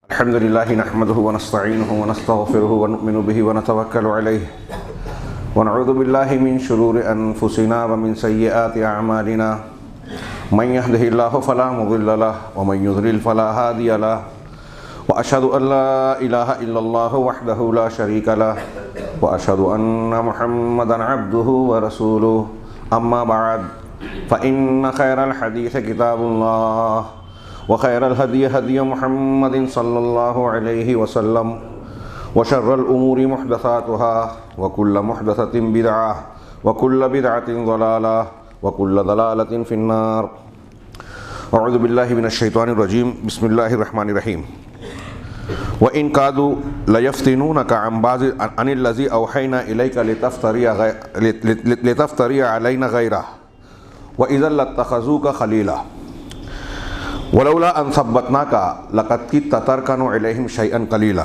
अल्हम्दुलिल्लाहि नहमदुहु व नस्तईनुहु व नस्तगफिरुहु व नु'मिनु बिहि व नतवक्कलु अलैहि व नऊज़ु बिल्लाहि मिन शुरूरि अनफुसिना व मिन सय्यिआति अअमालिना मन यहदिहिल्लाहु फला मुदिल्ल लहु व मन युद्लिल फला हादिय लहु व अशहदु अन ला इलाहा इल्लल्लाहु वहदहु ला शरीका लहु व अशहदु अन्ना मुहम्मदन अब्दुहु व रसूलुहु अम्मा बअद फ़इन्न खैरल हदीस किताबुल्लाह व खैरल हदी हदी मुहम्मदिन सल्लल्लाहु अलैहि वसल्लम व शर्रल उमूरि मुहदसातुहा व कुल्ल मुहदसतिन बिदअह व कुल्ल बिदअतिन ज़लालह व कुल्ल ज़लालतिन फिन्नार। अऊज़ु बिल्लाहि मिनश शैतानिर रजीम। बिस्मिल्लाहिर रहमानिर रहीम। व इन कादू लयफ्तिनूनका अन बाज़ि अनिल्लज़ी औहैना इलैका लितफ्तरिया अलैना गैरह व इज़न लत्तख़ज़ूका खलीला वलौला अन सब्बतनाका लक़द किद्ता तरकनु इलैहिम शैअन क़लीला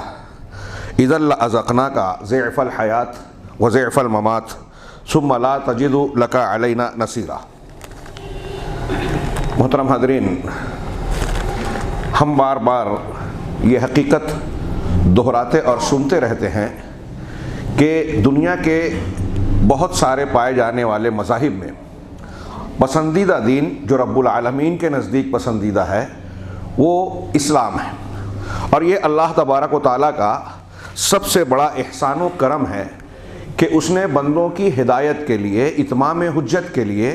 इज़न लअज़क़नाका ज़िअफ़ल हयात व ज़िअफ़ल ममात सुम्मा ला तजिदु लका अलैना नसीरा। मोहतरम हाज़रीन, हम बार बार ये हकीकत दोहराते और सुनते रहते हैं कि दुनिया के बहुत सारे पाए जाने वाले मज़ाहिब में पसंदीदा दीन जो रब्बुल आलमीन के नज़दीक पसंदीदा है वो इस्लाम है। और ये अल्लाह तबारक व तआला का सबसे बड़ा एहसान व करम है कि उसने बंदों की हिदायत के लिए, इत्माम हुज्जत के लिए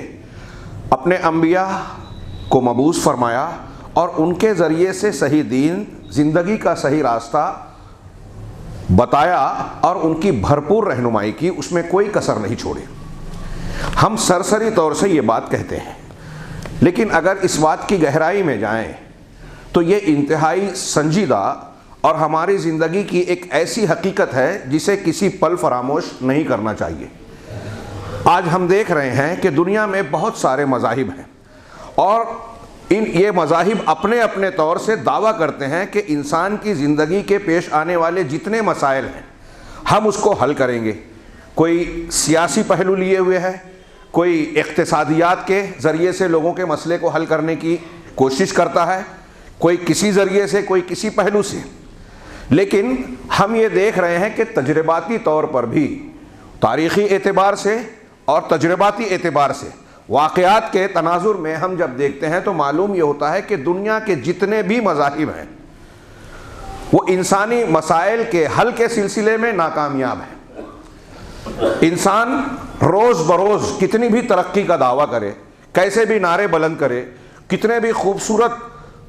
अपने अम्बिया को मबूस फरमाया और उनके ज़रिए से सही दीन, ज़िंदगी का सही रास्ता बताया और उनकी भरपूर रहनुमाई की, उसमें कोई कसर नहीं छोड़ी। हम सरसरी तौर से ये बात कहते हैं, लेकिन अगर इस बात की गहराई में जाएं तो ये इंतहाई संजीदा और हमारी ज़िंदगी की एक ऐसी हकीकत है जिसे किसी पल फरामोश नहीं करना चाहिए। आज हम देख रहे हैं कि दुनिया में बहुत सारे मज़ाहिब हैं और ये मज़ाहिब अपने अपने तौर से दावा करते हैं कि इंसान की ज़िंदगी के पेश आने वाले जितने मसाइल हैं हम उसको हल करेंगे। कोई सियासी पहलू लिए हुए है, कोई इक़्तिसादियात के ज़रिए से लोगों के मसले को हल करने की कोशिश करता है, कोई किसी ज़रिए से, कोई किसी पहलू से। लेकिन हम ये देख रहे हैं कि तजर्बाती तौर पर भी, तारीख़ी एतबार से और तजर्बाती एतबार से, वाक़यात के तनाजुर में हम जब देखते हैं तो मालूम ये होता है कि दुनिया के जितने भी मज़ाहिब हैं वो इंसानी मसाइल के हल के सिलसिले में नाकामयाब हैं। इंसान रोज़ बरोज़ कितनी भी तरक्की का दावा करे, कैसे भी नारे बुलंद करे, कितने भी खूबसूरत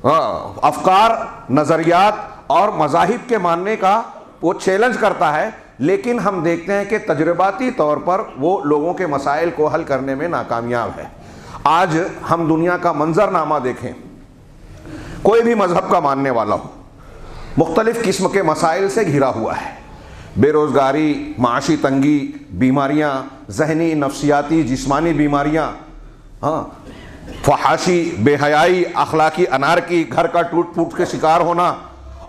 अफकार, नज़रियात और मज़ाहिब के मानने का वो चैलेंज करता है, लेकिन हम देखते हैं कि तजर्बाती तौर पर वो लोगों के मसाइल को हल करने में नाकामयाब है। आज हम दुनिया का मंजरनामा देखें, कोई भी मज़हब का मानने वाला हो, मुख्तलिफ़ किस्म के मसाइल से घिरा हुआ है। बेरोज़गारी, माशी तंगी, बीमारियाँ, जहनी, नफ्सियाती, जिस्मानी बीमारियाँ, फहाशी, बेहयाई, अखलाकी अनारकी, घर का टूट फूट के शिकार होना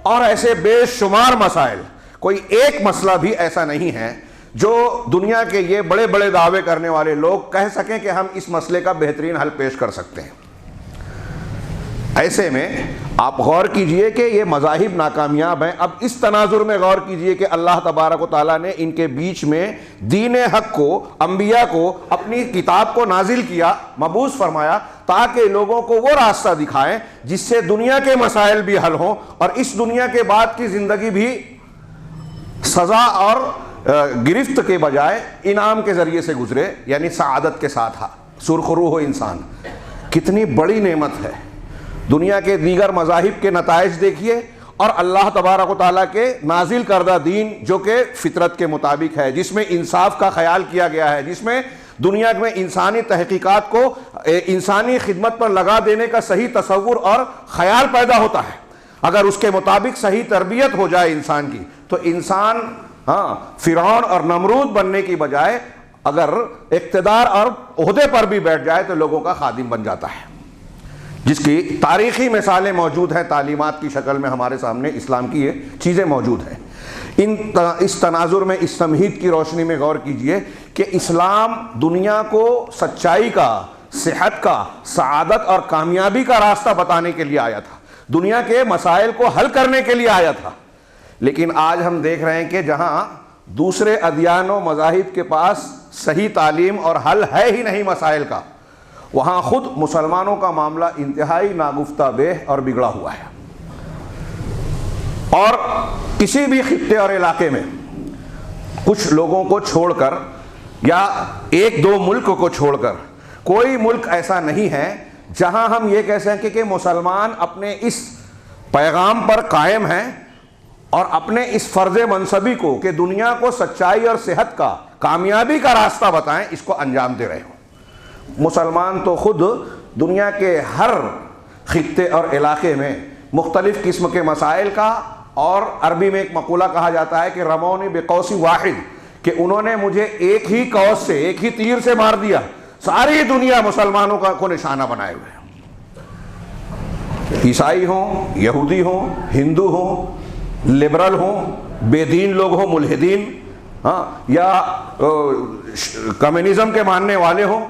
और ऐसे बेशुमार मसाइल। कोई एक मसला भी ऐसा नहीं है जो दुनिया के ये बड़े बड़े दावे करने वाले लोग कह सकें कि हम इस मसले का बेहतरीन हल पेश कर सकते हैं। ऐसे में आप गौर कीजिए कि ये मज़ाहिब नाकामयाब हैं। अब इस तनाजुर में गौर कीजिए कि अल्लाह तबारक व तआला ने इनके बीच में दीन हक को, अम्बिया को, अपनी किताब को नाजिल किया, मबूस फरमाया, ताकि लोगों को वो रास्ता दिखाएं जिससे दुनिया के मसाइल भी हल हों और इस दुनिया के बाद की ज़िंदगी भी सज़ा और गिरफ्त के बजाय इनाम के ज़रिए से गुजरे, यानी सआदत के साथ सुरखरू हो इंसान। कितनी बड़ी नेमत है। दुनिया के दीगर मज़ाहिब के नताइज देखिए और अल्लाह तबारक व तआला के नाजिल करदा दीन जो कि फ़ितरत के मुताबिक है, जिसमें इंसाफ का ख्याल किया गया है, जिसमें दुनिया में इंसानी तहकीकात को इंसानी खिदमत पर लगा देने का सही तसव्वुर और ख़याल पैदा होता है। अगर उसके मुताबिक सही तरबियत हो जाए इंसान की तो इंसान फ़िरौन और नमरूद बनने की बजाय अगर इक़्तिदार और ओहदे पर भी बैठ जाए तो लोगों का खादिम बन जाता है, जिसकी तारीख़ी मिसालें मौजूद हैं। तालीमात की शक्ल में हमारे सामने इस्लाम की ये चीज़ें मौजूद हैं। इस तनाजुर में, इस तमहीद की रोशनी में गौर कीजिए कि इस्लाम दुनिया को सच्चाई का, सेहत का, सआदत और कामयाबी का रास्ता बताने के लिए आया था। दुनिया के मसाइल को हल करने के लिए आया था। लेकिन आज हम देख रहे हैं कि जहां दूसरे अदियानों मज़ाहिब के पास सही तालीम और हल है ही नहीं मसाइल का, वहां खुद मुसलमानों का मामला इंतहाई नागुफ्ता बेह और बिगड़ा हुआ है। और किसी भी खित्ते और इलाके में कुछ लोगों को छोड़कर या एक दो मुल्क को छोड़कर कोई मुल्क ऐसा नहीं है जहां हम ये कह सकें कि मुसलमान अपने इस पैगाम पर कायम हैं और अपने इस फर्ज मनसबी को कि दुनिया को सच्चाई और सेहत का, कामयाबी का रास्ता बताएं, इसको अंजाम दे रहे हो। मुसलमान तो खुद दुनिया के हर खित्ते और इलाके में मुख्तलिफ किस्म के मसाइल का, और अरबी में एक मकूला कहा जाता है कि रमौनी बेकौसी वाहिद, कि उन्होंने मुझे एक ही कौस से, एक ही तीर से मार दिया। सारी दुनिया मुसलमानों को निशाना बनाए हुए हैं, ईसाई हों, यहूदी हों, हिंदू हों, लिबरल हों, बेदीन लोग हों, मुल्हिदीन, हाँ, या कम्युनिज्म के मानने वाले हों,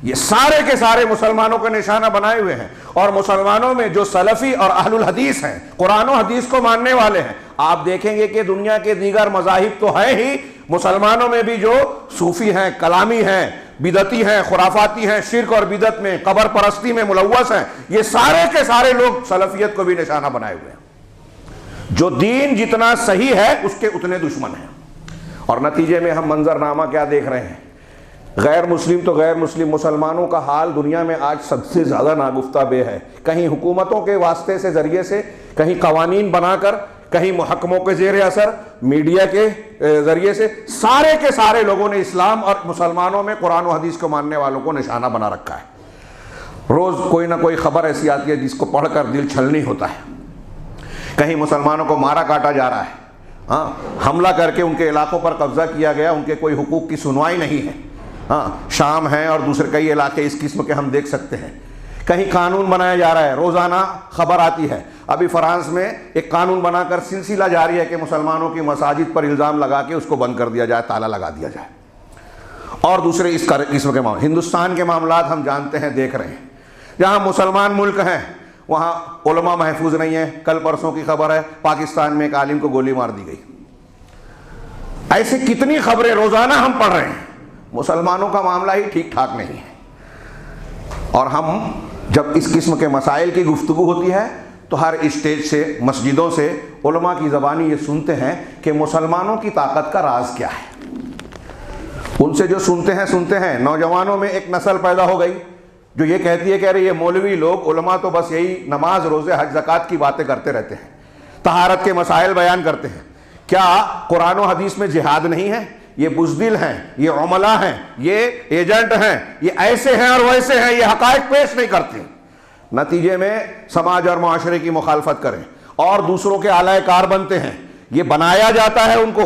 ये सारे के सारे मुसलमानों का निशाना बनाए हुए हैं। और मुसलमानों में जो सलफी और अहलुल हदीस हैं, कुरान और हदीस को मानने वाले हैं, आप देखेंगे कि दुनिया के दीगर मज़ाहिब तो हैं ही, मुसलमानों में भी जो सूफी हैं, कलामी हैं, बिदती हैं, खुराफाती हैं, शिर्क और बिदत में, कबर परस्ती में मुलव्वस हैं, ये सारे के सारे लोग सलफियत को भी निशाना बनाए हुए हैं। जो दीन जितना सही है उसके उतने दुश्मन हैं। और नतीजे में हम मंजरनामा क्या देख रहे हैं? गैर मुस्लिम तो गैर मुस्लिम, मुसलमानों का हाल दुनिया में आज सबसे ज़्यादा नागुफ्ता बे है। कहीं हुकूमतों के वास्ते से ज़रिए से, कहीं कवानीन बनाकर, कहीं मुहक्कमों के ज़ेर असर, मीडिया के ज़रिए से, सारे के सारे लोगों ने इस्लाम और मुसलमानों में कुरान और हदीस को मानने वालों को निशाना बना रखा है। रोज़ कोई ना कोई ख़बर ऐसी आती है जिसको पढ़कर दिल छलनी होता है। कहीं मुसलमानों को मारा काटा जा रहा है, हाँ, हमला करके उनके इलाकों पर कब्ज़ा किया गया, उनके कोई हुकूक की सुनवाई नहीं है। हाँ, शाम है और दूसरे कई इलाके इस किस्म के हम देख सकते हैं। कहीं कानून बनाया जा रहा है, रोज़ाना खबर आती है। अभी फ्रांस में एक कानून बनाकर सिलसिला जारी है कि मुसलमानों की मसाजिद पर इल्ज़ाम लगा के उसको बंद कर दिया जाए, ताला लगा दिया जाए। और दूसरे इस किस्म के मामले, हिंदुस्तान के मामलात हम जानते हैं, देख रहे हैं। जहाँ मुसलमान मुल्क हैं वहाँ उलमा महफूज नहीं है। कल परसों की खबर है, पाकिस्तान में एक आलिम को गोली मार दी गई। ऐसे कितनी खबरें रोज़ाना हम पढ़ रहे हैं। मुसलमानों का मामला ही ठीक ठाक नहीं है। और हम जब इस किस्म के मसाइल की गुफ्तगू होती है तो हर स्टेज से, मस्जिदों से, उलमा की ज़बानी ये सुनते हैं कि मुसलमानों की ताकत का राज क्या है। उनसे जो सुनते हैं, नौजवानों में एक नस्ल पैदा हो गई जो ये कहती है कि अरे ये मौलवी लोग, उलमा तो बस यही नमाज, रोज़े, हज, ज़कात की बातें करते रहते हैं, तहारत के मसाइल बयान करते हैं। क्या कुरान और हदीस में जिहाद नहीं है? ये बुज़दिल हैं, ये उमला हैं, ये एजेंट हैं, ये ऐसे हैं और वैसे हैं, ये हक़ाइक़ पेश नहीं करते। नतीजे में समाज और माशरे की मुखालफत करें और दूसरों के आलाए कार बनते हैं। ये बनाया जाता है उनको।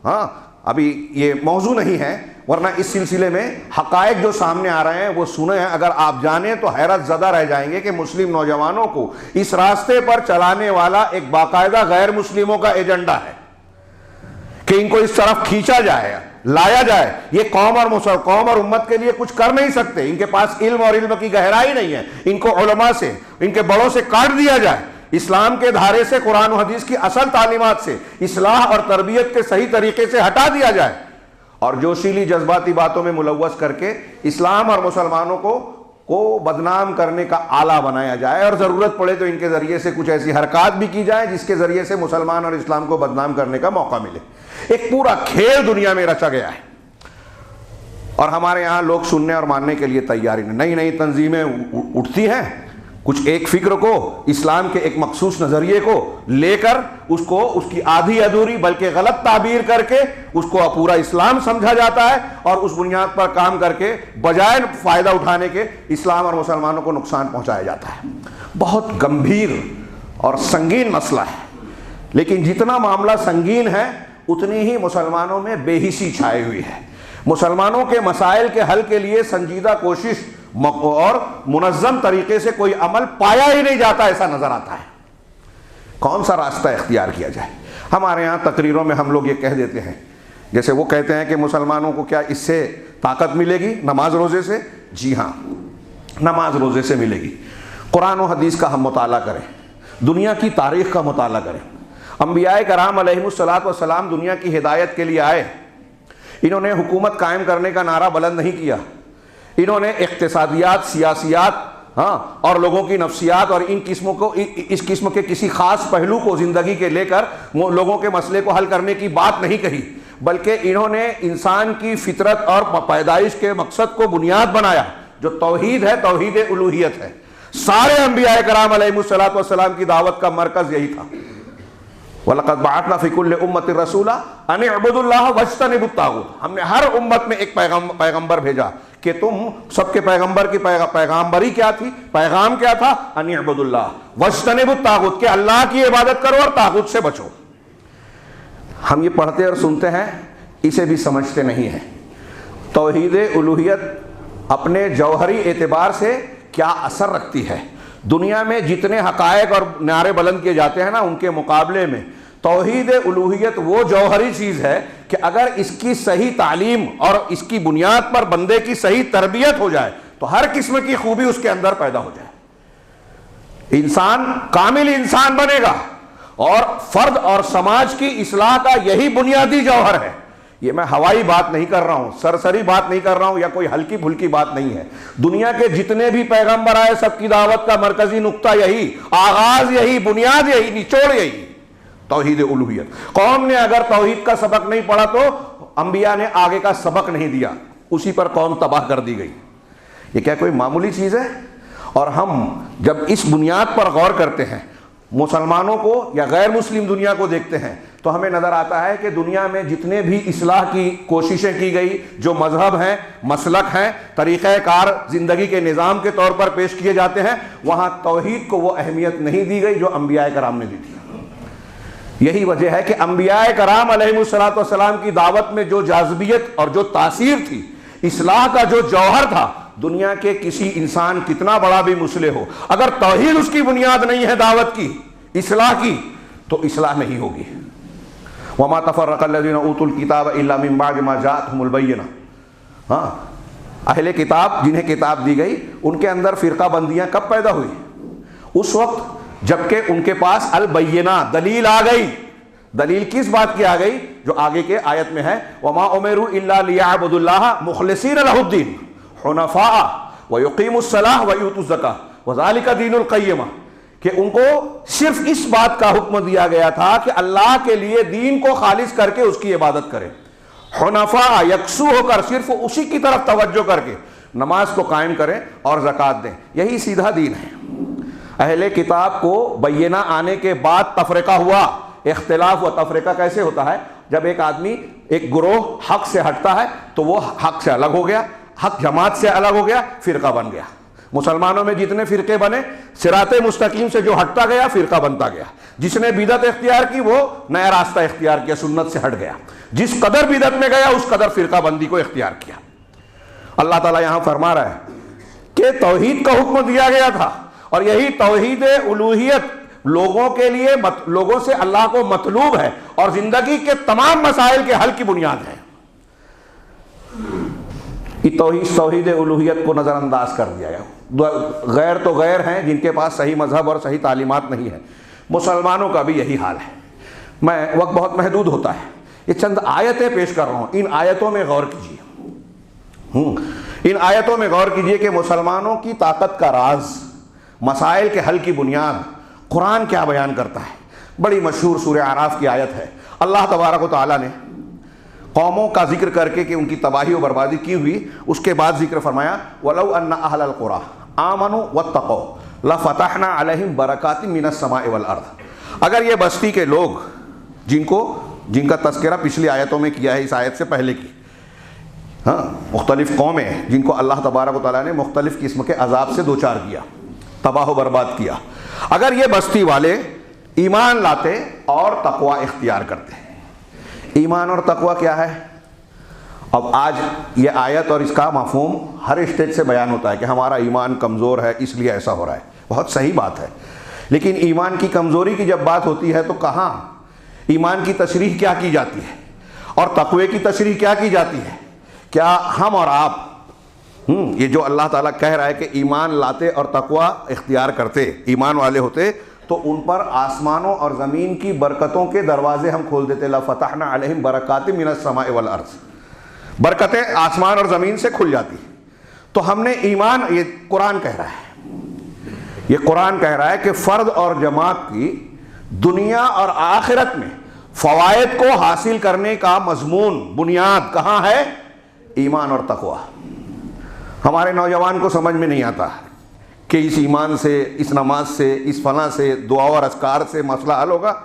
हाँ, अभी ये मौजू नहीं है, वरना इस सिलसिले में हक़ाइक़ जो सामने आ रहे हैं वो सुने हैं। अगर आप जाने तो हैरत ज़दा रह जाएंगे कि मुस्लिम नौजवानों को इस रास्ते पर चलाने वाला एक बाकायदा गैर मुस्लिमों का एजेंडा है कि इनको इस तरफ खींचा जाए, लाया जाए। ये कौम और उम्मत के लिए कुछ कर नहीं सकते, इनके पास इल्म और इल्म की गहराई नहीं है। इनको उलमा से, इनके बड़ों से काट दिया जाए, इस्लाम के धारे से, कुरान और हदीस की असल तालीमात से, इस्लाह और तरबियत के सही तरीके से हटा दिया जाए और जोशीली जज्बाती बातों में मुलव्वस करके इस्लाम और मुसलमानों को बदनाम करने का आला बनाया जाए। और ज़रूरत पड़े तो इनके ज़रिए से कुछ ऐसी हरकत भी की जाए जिसके ज़रिए से मुसलमान और इस्लाम को बदनाम करने का मौका मिले। एक पूरा खेल दुनिया में रचा गया है और हमारे यहाँ लोग सुनने और मानने के लिए तैयार ही नहीं। नई तंजीमें उठती हैं, कुछ एक फिक्र को, इस्लाम के एक मखसूस नज़रिए को लेकर उसको, उसकी आधी अधूरी बल्कि गलत ताबीर करके उसको पूरा इस्लाम समझा जाता है और उस बुनियाद पर काम करके बजाय फ़ायदा उठाने के इस्लाम और मुसलमानों को नुकसान पहुँचाया जाता है। बहुत गंभीर और संगीन मसला है। लेकिन जितना मामला संगीन है उतनी ही मुसलमानों में बेहिसी छाई हुई है। मुसलमानों के मसाइल के हल के लिए संजीदा कोशिश और मुनज़्ज़म तरीके से कोई अमल पाया ही नहीं जाता, ऐसा नजर आता है। कौन सा रास्ता इख्तियार किया जाए? हमारे यहाँ तकरीरों में हम लोग ये कह देते हैं, जैसे वो कहते हैं कि मुसलमानों को क्या इससे ताकत मिलेगी नमाज रोज़े से? जी हाँ, नमाज रोज़े से मिलेगी। कुरान और हदीस का हम मुताला करें, दुनिया की तारीख़ का मुताला करें। अंबियाए कराम अलैहिमुस्सलातु वस्सलाम दुनिया की हिदायत के लिए आए। इन्होंने हुकूमत कायम करने का नारा बुलंद नहीं किया। इन्होंने इक़्तिसादियात, सियासियात, हाँ, और लोगों की नफ्सियात और इस किस्म के किसी ख़ास पहलू को ज़िंदगी के लेकर लोगों के मसले को हल करने की बात नहीं कही, बल्कि इन्होंने इंसान की फितरत और पैदाइश के मकसद को बुनियाद बनाया, जो तौहीद है, तौहीद उलूहियत है। सारे अंबिया कराम अलैहिमुस्सलातु वस्सलाम की दावत का मरकज़ यही था। वलक़द बअसना फ़ी कुल्लि उम्मतिन रसूला अन इअ्बुदुल्लाह वज्तनिबुत ताग़ूत। हमने हर उम्मत में एक पैगंबर भेजा कि तुम सबके पैगंबर की पैगाम्बरी क्या थी, पैगाम क्या था, अन इअ्बुदुल्लाह वज्तनिबुत ताग़ूत, कि अल्लाह की इबादत करो और ताग़ूत से बचो। हम ये पढ़ते और सुनते हैं, इसे भी समझते नहीं हैं। तौहीद उलूहियत अपने जौहरी एतबार से क्या असर रखती है। दुनिया में जितने हकायक और नारे बुलंद किए जाते हैं ना, उनके मुकाबले में तौहीद उलूहियत वो जौहरी चीज़ है कि अगर इसकी सही तालीम और इसकी बुनियाद पर बंदे की सही तरबियत हो जाए तो हर किस्म की खूबी उसके अंदर पैदा हो जाए। इंसान कामिल इंसान बनेगा और फर्द और समाज की इस्लाह का यही बुनियादी जौहर है। ये मैं हवाई बात नहीं कर रहा हूं, सरसरी बात नहीं कर रहा हूं, या कोई हल्की फुल्की बात नहीं है। दुनिया के जितने भी पैगंबर आए, सबकी दावत का मरकजी नुक्ता यही, आगाज यही, बुनियाद यही, निचोड़ यही, तौहीद उलूहियत। कौम ने अगर तौहीद का सबक नहीं पढ़ा तो अंबिया ने आगे का सबक नहीं दिया, उसी पर कौम तबाह कर दी गई। ये क्या कोई मामूली चीज़ है? और हम जब इस बुनियाद पर गौर करते हैं, मुसलमानों को या गैर मुस्लिम दुनिया को देखते हैं, तो हमें नज़र आता है कि दुनिया में जितने भी इस्लाह की कोशिशें की गई, जो मजहब हैं, मसलक हैं, तरीक़ाकार ज़िंदगी के निज़ाम के तौर पर पेश किए जाते हैं, वहाँ तौहीद को वो अहमियत नहीं दी गई जो अंबिया कराम ने दी थी। यही वजह है कि अंबिया कराम अलैहिमुस्सलातु वस्सलाम की दावत में जो जाज़बियत और जो तासीर थी, इस्लाह का जो जौहर था, दुनिया के किसी इंसान कितना बड़ा भी मुस्लिह हो, अगर तौहीद उसकी बुनियाद नहीं है दावत की, इस्लाह की, तो इस्लाह नहीं होगी। वमा तफर्रक़ल्लज़ीना ऊतुल किताब इल्ला मिन बअदि मा जाअतहुमुल बय्यिना। हाँ, अहले किताब जिन्हें किताब दी गई, उनके अंदर फ़िरक़ाबंदियाँ कब पैदा हुई? उस वक्त जबकि उनके पास अल बय्यिना, दलील आ गई। दलील किस बात की आ गई? जो आगे के आयत में है, वमा उमिरू इल्ला लियअबुदुल्लाह मुख़लिसीन लहुद्दीन हुनफ़ा व युक़ीमुस्सलाह व यूतुज़्ज़काह व ज़ालिका दीनुल क़य्यिमा, कि उनको सिर्फ इस बात का हुक्म दिया गया था कि अल्लाह के लिए दीन को खालिस करके उसकी इबादत करें, हुनफ़ा, यकसू होकर, सिर्फ उसी की तरफ तवज्जो करके नमाज को कायम करें और ज़कात दें। यही सीधा दीन है। अहले किताब को बय्यना आने के बाद तफरीका हुआ। इख्तिलाफ व तफरीका कैसे होता है? जब एक आदमी, एक गुरोह हक से हटता है तो वो हक से अलग हो गया, हक जमात से अलग हो गया, फ़िरका बन गया। मुसलमानों में जितने फ़िरके बने, सिराते मुस्तकीम से जो हटता गया फ़िरका बनता गया। जिसने बिदत इख्तियार की वो नया रास्ता इख्तियार किया, सुन्नत से हट गया। जिस कदर बिदत में गया उस कदर फ़िरका बंदी को इख्तियार किया। अल्लाह ताला यहाँ फरमा रहा है कि तौहीद का हुक्म दिया गया था, और यही तौहीद उलूहियत लोगों के लिए, लोगों से अल्लाह को मतलूब है और ज़िंदगी के तमाम मसाइल के हल की बुनियाद है। तौहीद उलूहियत को नज़रअंदाज कर दिया गया। गैर तो गैर हैं जिनके पास सही मजहब और सही तालीमात नहीं है। मुसलमानों का भी यही हाल है। मैं, वक्त बहुत महदूद होता है, ये चंद आयतें पेश कर रहा हूँ, इन आयतों में गौर कीजिए। इन आयतों में गौर कीजिए कि मुसलमानों की ताकत का राज, मसाइल के हल की बुनियाद कुरान क्या बयान करता है। बड़ी मशहूर सूरह आराफ की आयत है। अल्लाह तबारक व तआला ने कौमों का जिक्र करके कि उनकी तबाही और बर्बादी की हुई, उसके बाद जिक्र फरमाया, वलौ अन्ना अहलल क़ुरा आमनु वत्तक़ौ लफ़तहना अलैहिम बरकातिन मिनस समाइ वल अर्द। अगर ये बस्ती के लोग, जिनका तज़किरा पिछली आयतों में किया है, इस आयत से पहले की, हाँ, मुख्तलिफ़ कौमें हैं जिनको अल्लाह तबारक व तआला ने मुख्तलिफ़ किस्म के अजाब से दो चार किया, तबाह व बर्बाद किया। अगर ये बस्ती वाले ईमान लाते और तक़वा इख्तियार करते। ईमान और तक़वा क्या है? अब आज ये आयत और इसका मफ़हूम हर स्टेज से बयान होता है कि हमारा ईमान कमज़ोर है इसलिए ऐसा हो रहा है। बहुत सही बात है, लेकिन ईमान की कमज़ोरी की जब बात होती है तो कहाँ ईमान की तशरीह क्या की जाती है और तक़वे की तशरीह क्या की जाती है? क्या हम और आप ये जो अल्लाह ताला कह रहा है कि ईमान लाते और तक़वा इख्तियार करते, ईमान वाले होते, तो उन पर आसमानों और ज़मीन की बरकतों के दरवाजे हम खोल देते। ला फतहना अलैहिम बरकातिम मिनस समाए वल अर्ज़, बरकतें आसमान और ज़मीन से खुल जाती। तो हमने ईमान, ये कुरान कह रहा है, ये कुरान कह रहा है कि फ़र्द और जमात की दुनिया और आखिरत में फ़वाइद को हासिल करने का मजमून, बुनियाद कहाँ है? ईमान और तक़वा। हमारे नौजवान को समझ में नहीं आता कि इस ईमान से, इस नमाज से, इस फला से, दुआ और अस्कार से मसला हल होगा।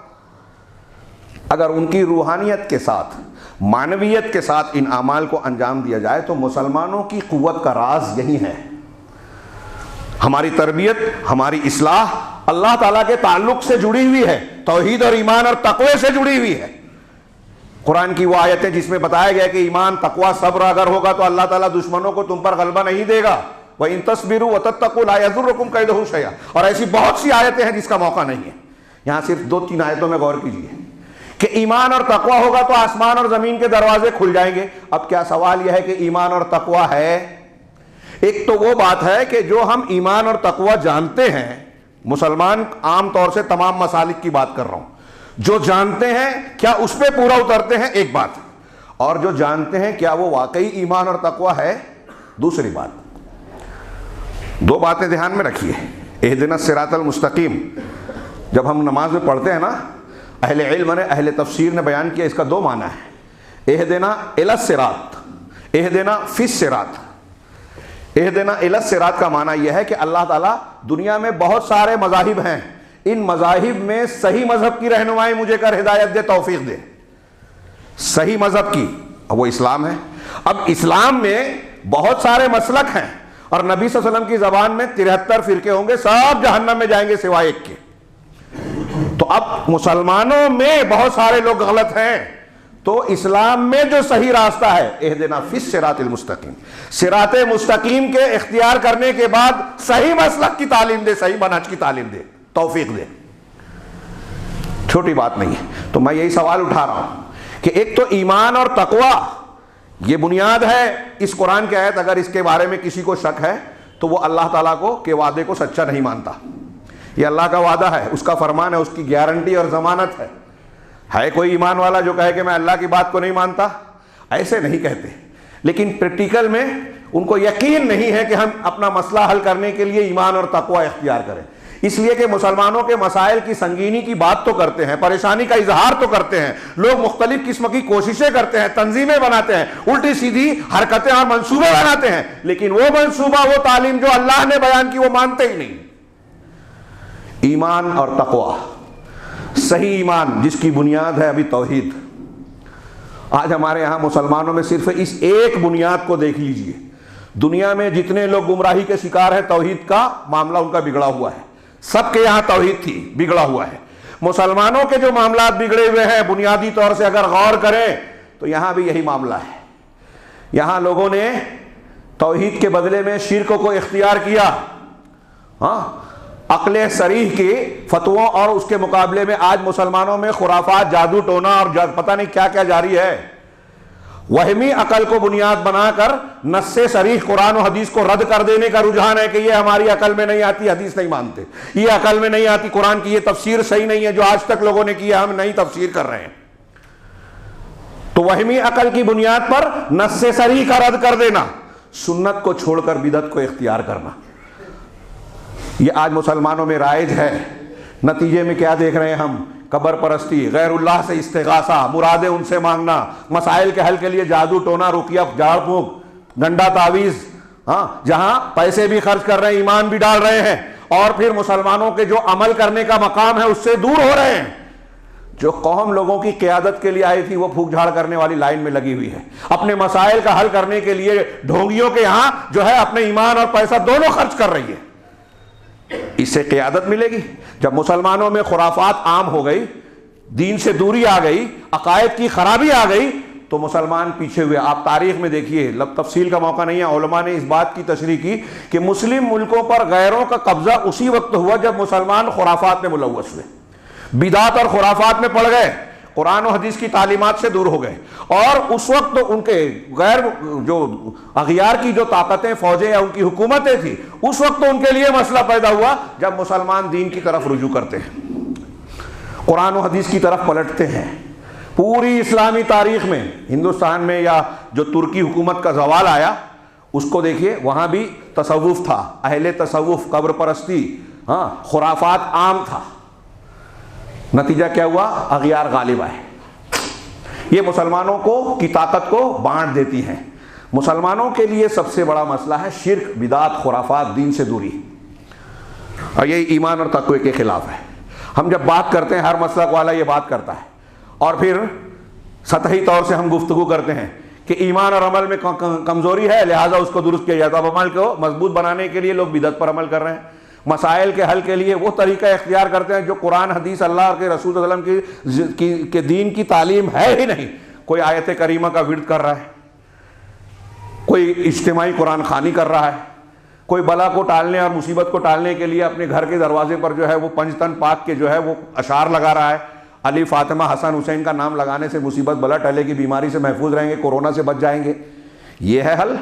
अगर उनकी रूहानियत के साथ, मानवियत के साथ इन अमाल को अंजाम दिया जाए तो मुसलमानों की क़ुव्वत का राज यही है। हमारी तरबियत, हमारी इस्लाह अल्लाह ताला के ताल्लुक से जुड़ी हुई है, तौहीद और ईमान और तक़वे से जुड़ी हुई है। कुरान की वो आयतें जिसमें बताया गया कि ईमान, तक़वा, सब्र अगर होगा तो अल्लाह ताला दुश्मनों को तुम पर गलबा नहीं देगा। व इन तस्बिरू व तत्तक़ू ला यज़ुर्रुकुम कैदुहुम शैआ। और ऐसी बहुत सी आयतें हैं जिसका मौका नहीं है, यहां सिर्फ 2-3 आयतों में गौर कीजिए कि ईमान और तक़वा होगा तो आसमान और ज़मीन के दरवाजे खुल जाएंगे। अब क्या सवाल यह है कि ईमान और तक़वा है? एक तो वो बात है कि जो हम ईमान और तक़वा जानते हैं, मुसलमान आम तौर से तमाम मसालिक की बात कर रहा हूं, जो जानते हैं क्या उस पर पूरा उतरते हैं, एक बात, और जो जानते हैं क्या वो वाकई ईमान और तक़वा है, दूसरी बात। दो बातें ध्यान में रखिए। इहदिना सिरातल मुस्तकीम जब हम नमाज में पढ़ते हैं ना, अहले इल्म ने, अहले तफसीर ने बयान किया, इसका दो माना है। इहदिना इलस सिरात, इहदिना फिस सिरात। इहदिना इलस सिरात का माना यह है कि अल्लाह ताला, दुनिया में बहुत सारे मज़ाहिब हैं, इन मज़ाहिब में सही मज़हब की रहनुमाई मुझे कर, हिदायत दे, तौफीक दे, सही मज़हब की। अब वो इस्लाम है। अब इस्लाम में बहुत सारे मसलक हैं और नबी सल्लल्लाहु अलैहि वसल्लम की ज़बान में 73 फ़िरके होंगे, सब जहन्नम में जाएंगे सिवाय एक के। तो अब मुसलमानों में बहुत सारे लोग गलत हैं, तो इस्लाम में जो सही रास्ता है, इहदिना फिस सिरातिल मुस्तकीम, सिराते मुस्तकीम के इख्तियार करने के बाद सही मसलक की तालीम दे, सही मनहज की तालीम दे, तौफीक दे। छोटी बात नहीं है। तो मैं यही सवाल उठा रहा हूं कि एक तो ईमान और तक़वा, ये बुनियाद है। इस कुरान की आयत, अगर इसके बारे में किसी को शक है तो वो अल्लाह ताला को के वादे को सच्चा नहीं मानता। ये अल्लाह का वादा है, उसका फरमान है, उसकी गारंटी और जमानत है कोई ईमान वाला जो कहे कि मैं अल्लाह की बात को नहीं मानता? ऐसे नहीं कहते, लेकिन प्रैक्टिकल में उनको यकीन नहीं है कि हम अपना मसला हल करने के लिए ईमान और तक़वा इख्तियार करें। इसलिए कि मुसलमानों के मसाइल की संगीनी की बात तो करते हैं, परेशानी का इजहार तो करते हैं, लोग मुख्तलिफ किस्म की कोशिशें करते हैं, तंजीमें बनाते हैं, उल्टी सीधी हरकतें और मंसूबे बनाते हैं, लेकिन वो मंसूबा, वो तालीम जो अल्लाह ने बयान की, वो मानते ही नहीं। ईमान और तक़वा, सही ईमान जिसकी बुनियाद है अभी तौहीद। आज हमारे यहां मुसलमानों में सिर्फ इस एक बुनियाद को देख लीजिए, दुनिया में जितने लोग गुमराही के शिकार हैं, तौहीद का मामला उनका बिगड़ा हुआ है। सबके यहां तौहीद थी, बिगड़ा हुआ है। मुसलमानों के जो मामला बिगड़े हुए हैं, बुनियादी तौर से अगर गौर करें तो यहां भी यही मामला है। यहां लोगों ने तौहीद के बदले में शिर्क को इख्तियार किया। हाँ, अक्ले सरीह के फतवों और उसके मुकाबले में आज मुसलमानों में खुराफात, जादू टोना और पता नहीं क्या क्या जारी है। वहमी अकल को बुनियाद बनाकर नस्से सरीह कुरान और हदीस को रद्द कर देने का रुझान है कि ये हमारी अकल में नहीं आती, हदीस नहीं मानते, ये अकल में नहीं आती, कुरान की ये तफसीर सही नहीं है जो आज तक लोगों ने किया, हम नई तफसीर कर रहे हैं। तो वहमी अकल की बुनियाद पर नस्से सरीह का रद्द कर देना, सुन्नत को छोड़कर बिदअत को इख्तियार करना, ये आज मुसलमानों में राइज है। नतीजे में क्या देख रहे हैं हम? कब्र परस्ती, गैरुल्लाह से इस्तिगासा, मुरादें उनसे मांगना, मसाइल के हल के लिए जादू टोना, रुकिया, झाड़ फूंक, गंडा तावीज़, हाँ, जहां पैसे भी खर्च कर रहे हैं, ईमान भी डाल रहे हैं, और फिर मुसलमानों के जो अमल करने का मकाम है उससे दूर हो रहे हैं। जो कौम लोगों की क़ियादत के लिए आई थी वो फूक झाड़ करने वाली लाइन में लगी हुई है। अपने मसाइल का हल करने के लिए ढोंगियों के यहां जो है अपने ईमान और पैसा दोनों खर्च कर रही है। इससे क़ियादत मिलेगी? जब मुसलमानों में खुराफात आम हो गई, दीन से दूरी आ गई, अकायद की खराबी आ गई, तो मुसलमान पीछे हुए। आप तारीख में देखिए, तफसील का मौका नहीं है, उलमा ने इस बात की तशरीह की कि मुस्लिम मुल्कों पर गैरों का कब्जा उसी वक्त हुआ जब मुसलमान खुराफात में मुलव्वस हुए, बिदात और खुराफात में पड़ गए। कुरान और हदीस की तालीमात से दूर हो गए। और उस वक्त तो उनके गैर जो अगियार की जो ताकतें, फौजें या उनकी हुकूमतें थी, उस वक्त तो उनके लिए मसला पैदा हुआ जब मुसलमान दीन की तरफ रुजू करते हैं, कुरान और हदीस की तरफ पलटते हैं। पूरी इस्लामी तारीख में, हिंदुस्तान में या जो तुर्की हुकूमत का जवाल आया उसको देखिए, वहां भी तसव्वुफ था, अहले तसव्वुफ, कब्र परस्ती, हाँ, खुराफात आम था। नतीजा क्या हुआ? अगियार गालिब आए। ये मुसलमानों को की ताकत को बांट देती हैं। मुसलमानों के लिए सबसे बड़ा मसला है शिर्क, बिदात, खुराफात, दीन से दूरी, और ये ईमान और तक़वे के खिलाफ है। हम जब बात करते हैं, हर मसलक वाला ये बात करता है, और फिर सतही तौर से हम गुफ्तगू करते हैं कि ईमान और अमल में कमजोरी है, लिहाजा उसको दुरुस्त किया जाता है। अब अमल को मजबूत बनाने के लिए लोग बिदअत पर अमल कर रहे हैं, मसाइल के हल के लिए वो तरीका इख्तियार करते हैं जो कुरान, हदीस, अल्लाह के रसूल सल्लल्लाहु अलैहि वसल्लम के दीन की तालीम है ही नहीं। कोई आयत करीमा का विर्द कर रहा है, कोई इज्तिमाई कुरान खानी कर रहा है, कोई बला को टालने और मुसीबत को टालने के लिए अपने घर के दरवाजे पर जो है वो पंजतन पाक के जो है वो अशार लगा रहा है, अली, फातिमा, हसन, हुसैन का नाम लगाने से मुसीबत बला टलेगी, बीमारी से महफूज रहेंगे, कोरोना से बच जाएंगे। ये है हल?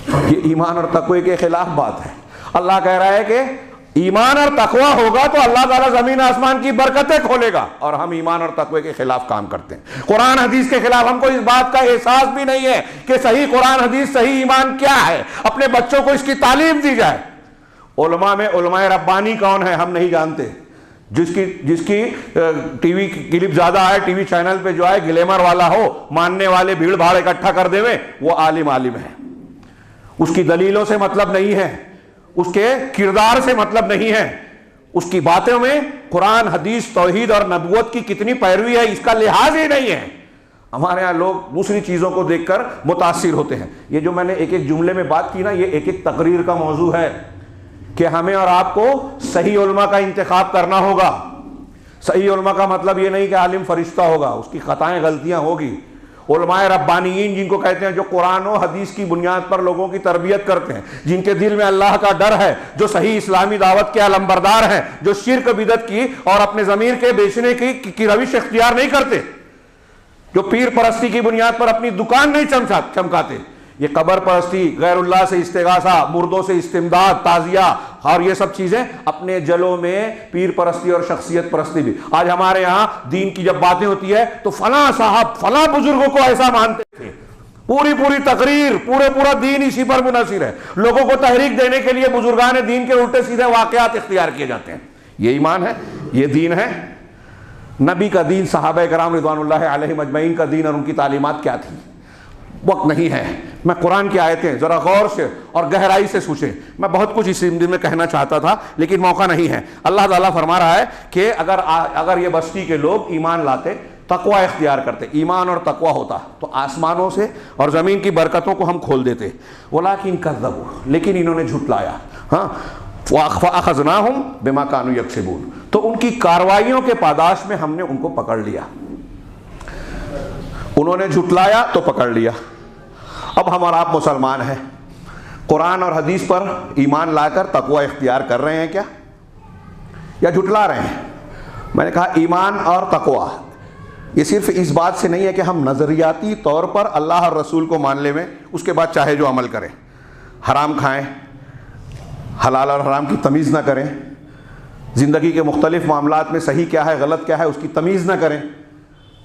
ये ईमान और तक़वे के खिलाफ बात है। अल्लाह कह रहा है कि ईमान और तक़वा होगा तो अल्लाह ताला ज़मीन आसमान की बरकतें खोलेगा, और हम ईमान और तक़वे के खिलाफ काम करते हैं। कुरान हदीस के खिलाफ। हमको इस बात का एहसास भी नहीं है कि सही कुरान हदीस, सही ईमान क्या है। अपने बच्चों को इसकी तालीम दी जाए। उलमा में उलमाए रब्बानी कौन है हम नहीं जानते। जिसकी टीवी क्लिप ज्यादा है, टीवी चैनल पे जो है ग्लैमर वाला हो, मानने वाले भीड़ भाड़ इकट्ठा कर देवे, वो आलिम है। उसकी दलीलों से मतलब नहीं है, उसके किरदार से मतलब नहीं है, उसकी बातों में कुरान, हदीस, तौहीद और नबूवत की कितनी पैरवी है इसका लिहाज ही नहीं है। हमारे यहाँ लोग दूसरी चीजों को देखकर मुतासिर होते हैं। ये जो मैंने एक एक जुमले में बात की ना, ये एक एक तकरीर का मौजू है कि हमें और आपको सही उलमा का इंतखाब करना होगा। सही उलमा का मतलब ये नहीं कि आलिम फरिश्ता होगा, उसकी खताएं, गलतियां होगी। उलमाए रब्बानीयीन जिनको कहते हैं, जो कुरान और हदीस की बुनियाद पर लोगों की तरबियत करते हैं, जिनके दिल में अल्लाह का डर है, जो सही इस्लामी दावत के अलंबरदार हैं, जो शिर्क बिदत की और अपने ज़मीर के बेचने की रविश इख्तियार नहीं करते, जो पीर परस्ती की बुनियाद पर अपनी दुकान नहीं चमकाते। ये कबर परस्ती, गैरुल्लाह से इस्तिगासा, मुर्दों से इस्तिमदाद, ताजिया और ये सब चीजें अपने जलों में पीर परस्ती और शख्सियत परस्ती भी। आज हमारे यहाँ दीन की जब बातें होती है तो फला साहब, फला बुजुर्गों को ऐसा मानते थे। पूरी तकरीर, पूरा दीन इसी पर मुनहसिर है। लोगों को तहरीक देने के लिए बुजुर्गान दीन के उल्टे सीधे वाकयात इख्तियार किए जाते हैं। ये ईमान है, ये दीन है। नबी का दीन, सहाबा कराम रिदवानुल्लाह अलैहिम अजमईन का दीन और उनकी तालीमात क्या थी? वक्त नहीं है। मैं कुरान की आयतें जरा गौर से और गहराई से सोचें। मैं बहुत कुछ इस हिंदी में कहना चाहता था लेकिन मौका नहीं है। अल्लाह ताला फरमा रहा है कि अगर ये बस्ती के लोग ईमान लाते, तकवा इख्तियार करते, ईमान और तकवा होता तो आसमानों से और ज़मीन की बरकतों को हम खोल देते। वलाकिन कज़्ज़बू, लेकिन इन्होंने झुटलाया। हाँ, फ़अख़ज़नाहुम बिमा कानू यक्सिबून, तो उनकी कार्रवाइयों के पादाश में हमने उनको पकड़ लिया। उन्होंने झुटलाया तो पकड़ लिया। अब हम और आप मुसलमान हैं, कुरान और हदीस पर ईमान लाकर तकवा इख्तियार कर रहे हैं क्या, या झुटला रहे हैं? मैंने कहा ईमान और तकवा ये सिर्फ इस बात से नहीं है कि हम नज़रियाती तौर पर अल्लाह और रसूल को मान ले में, उसके बाद चाहे जो अमल करें, हराम खाएं, हलाल और हराम की तमीज़ ना करें, ज़िंदगी के मुख्तलिफ मामलात में सही क्या है गलत क्या है उसकी तमीज़ ना करें,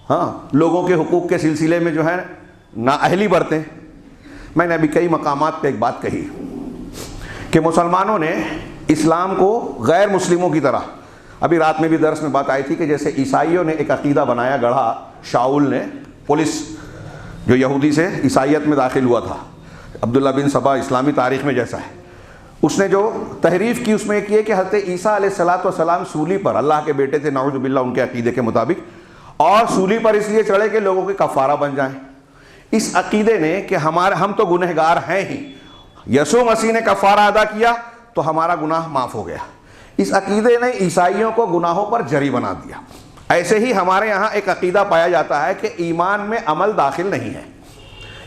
हाँ, लोगों के हुकूक के सिलसिले में जो है नाअहली बरतें। मैंने अभी कई मकामात पे एक बात कही कि मुसलमानों ने इस्लाम को गैर मुस्लिमों की तरह, अभी रात में भी दर्स में बात आई थी कि जैसे ईसाइयों ने एक अकीदा बनाया, गढ़ा शाऊल ने, पुलिस जो यहूदी से ईसाइयत में दाखिल हुआ था, अब्दुल्ला बिन सबा इस्लामी तारीख़ में जैसा है, उसने जो तहरीफ़ की उसमें एक ये कि हज़रत ईसा अलैहिस्सलातु वस्सलाम सूली पर अल्लाह के बेटे थे, नाऊज़ु बिल्लाह उनके अकीदे के मुताबिक, और सूली पर इसलिए चढ़े कि लोगों के कफ़ारा बन जाएं। इस अकीदे ने कि हम तो गुनहगार हैं ही, यसू मसीह ने कफ़ारा अदा किया तो हमारा गुनाह माफ़ हो गया। इस अकीदे ने ईसाइयों को गुनाहों पर जरी बना दिया। ऐसे ही हमारे यहाँ एक अकीदा पाया जाता है कि ईमान में अमल दाखिल नहीं है।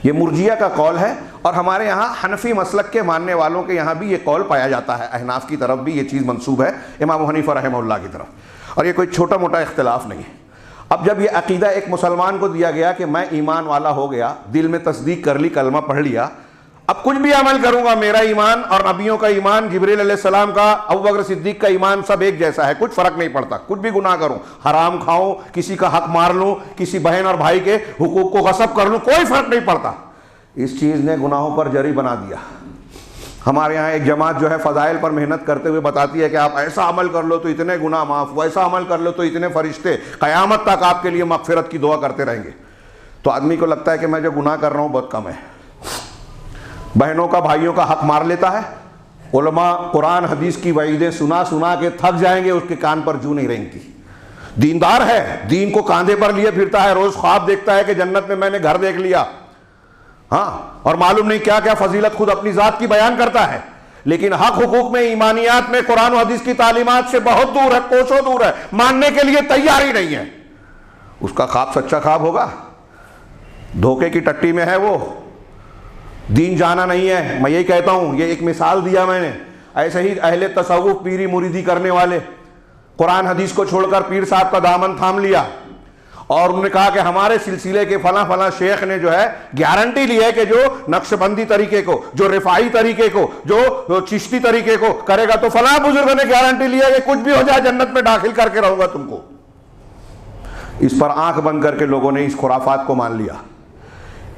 ये मुर्जिया का कौल है, और हमारे यहाँ हनफी मसलक के मानने वालों के यहाँ भी ये कौल पाया जाता है। अहनाफ की तरफ भी ये चीज़ मंसूब है इमाम हनीफा रहमहुल्लाह की तरफ, और ये कोई छोटा मोटा इख्तिलाफ नहीं है। अब जब ये अकीदा एक मुसलमान को दिया गया कि मैं ईमान वाला हो गया, दिल में तस्दीक कर ली, कलमा पढ़ लिया, अब कुछ भी अमल करूंगा, मेरा ईमान और नबियों का ईमान, जिब्रील अलैहिस्सलाम का, अबू बकर सिद्दीक का ईमान सब एक जैसा है, कुछ फर्क नहीं पड़ता। कुछ भी गुनाह करूं, हराम खाऊं, किसी का हक मार लूं, किसी बहन और भाई के हुकूक को गसब कर लूं, कोई फर्क नहीं पड़ता। इस चीज ने गुनाहों पर जरी बना दिया। हमारे यहाँ एक जमात जो है फजाइल पर मेहनत करते हुए बताती है कि आप ऐसा अमल कर लो तो इतने गुनाह माफ, वैसा अमल कर लो तो इतने फरिश्ते क़यामत तक आपके लिए मग़फ़िरत की दुआ करते रहेंगे। तो आदमी को लगता है कि मैं जो गुनाह कर रहा हूँ बहुत कम है। बहनों का भाइयों का हक मार लेता है। उलमा कुरान हदीस की वईदें सुना सुना के थक जाएंगे, उसके कान पर जू नहीं रेंगती। दीनदार है, दीन को कांधे पर लिए फिरता है, रोज ख्वाब देखता है कि जन्नत में मैंने घर देख लिया, हाँ, और मालूम नहीं क्या क्या फजीलत खुद अपनी जात की बयान करता है, लेकिन हक हुकूक में, ईमानियात में कुरान और हदीस की तालीमात से बहुत दूर है, कोसों दूर है, मानने के लिए तैयार ही नहीं है। उसका ख्वाब सच्चा ख्वाब होगा? धोखे की टट्टी में है वो, दीन जाना नहीं है। मैं यही कहता हूं, ये एक मिसाल दिया मैंने। ऐसे ही अहले तसव्वुफ, पीरी मुरीदी करने वाले कुरान हदीस को छोड़कर पीर साहब का दामन थाम लिया और उन्होंने कहा कि हमारे सिलसिले के फला फला शेख ने जो है गारंटी ली है कि जो नक्शबंदी तरीके को, जो रिफाई तरीके को, जो चिश्ती तरीके को करेगा तो फला बुजुर्ग ने गारंटी लिया कि कुछ भी हो जाए जन्नत में दाखिल करके रहूंगा तुमको। इस पर आंख बंद करके लोगों ने इस खुराफात को मान लिया।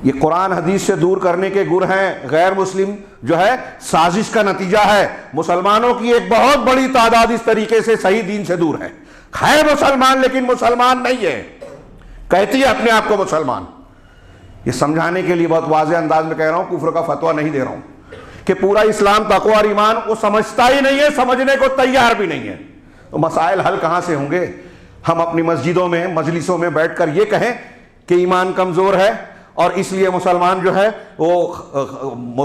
ये कुरान हदीस से दूर करने के गुर हैं। गैर मुस्लिम जो है साजिश का नतीजा है। मुसलमानों की एक बहुत बड़ी तादाद इस तरीके से सही दीन से दूर है मुसलमान, लेकिन मुसलमान नहीं है, कहती है अपने आप को मुसलमान। ये समझाने के लिए बहुत वाज़े अंदाज में कह रहा हूं, कुफ्र का फतवा नहीं दे रहा हूं कि पूरा इस्लाम तक़वा और ईमान वो समझता ही नहीं है, समझने को तैयार भी नहीं है। तो मसाइल हल कहां से होंगे? हम अपनी मस्जिदों में, मजलिसों में बैठकर ये कहें कि ईमान कमज़ोर है और इसलिए मुसलमान जो है वो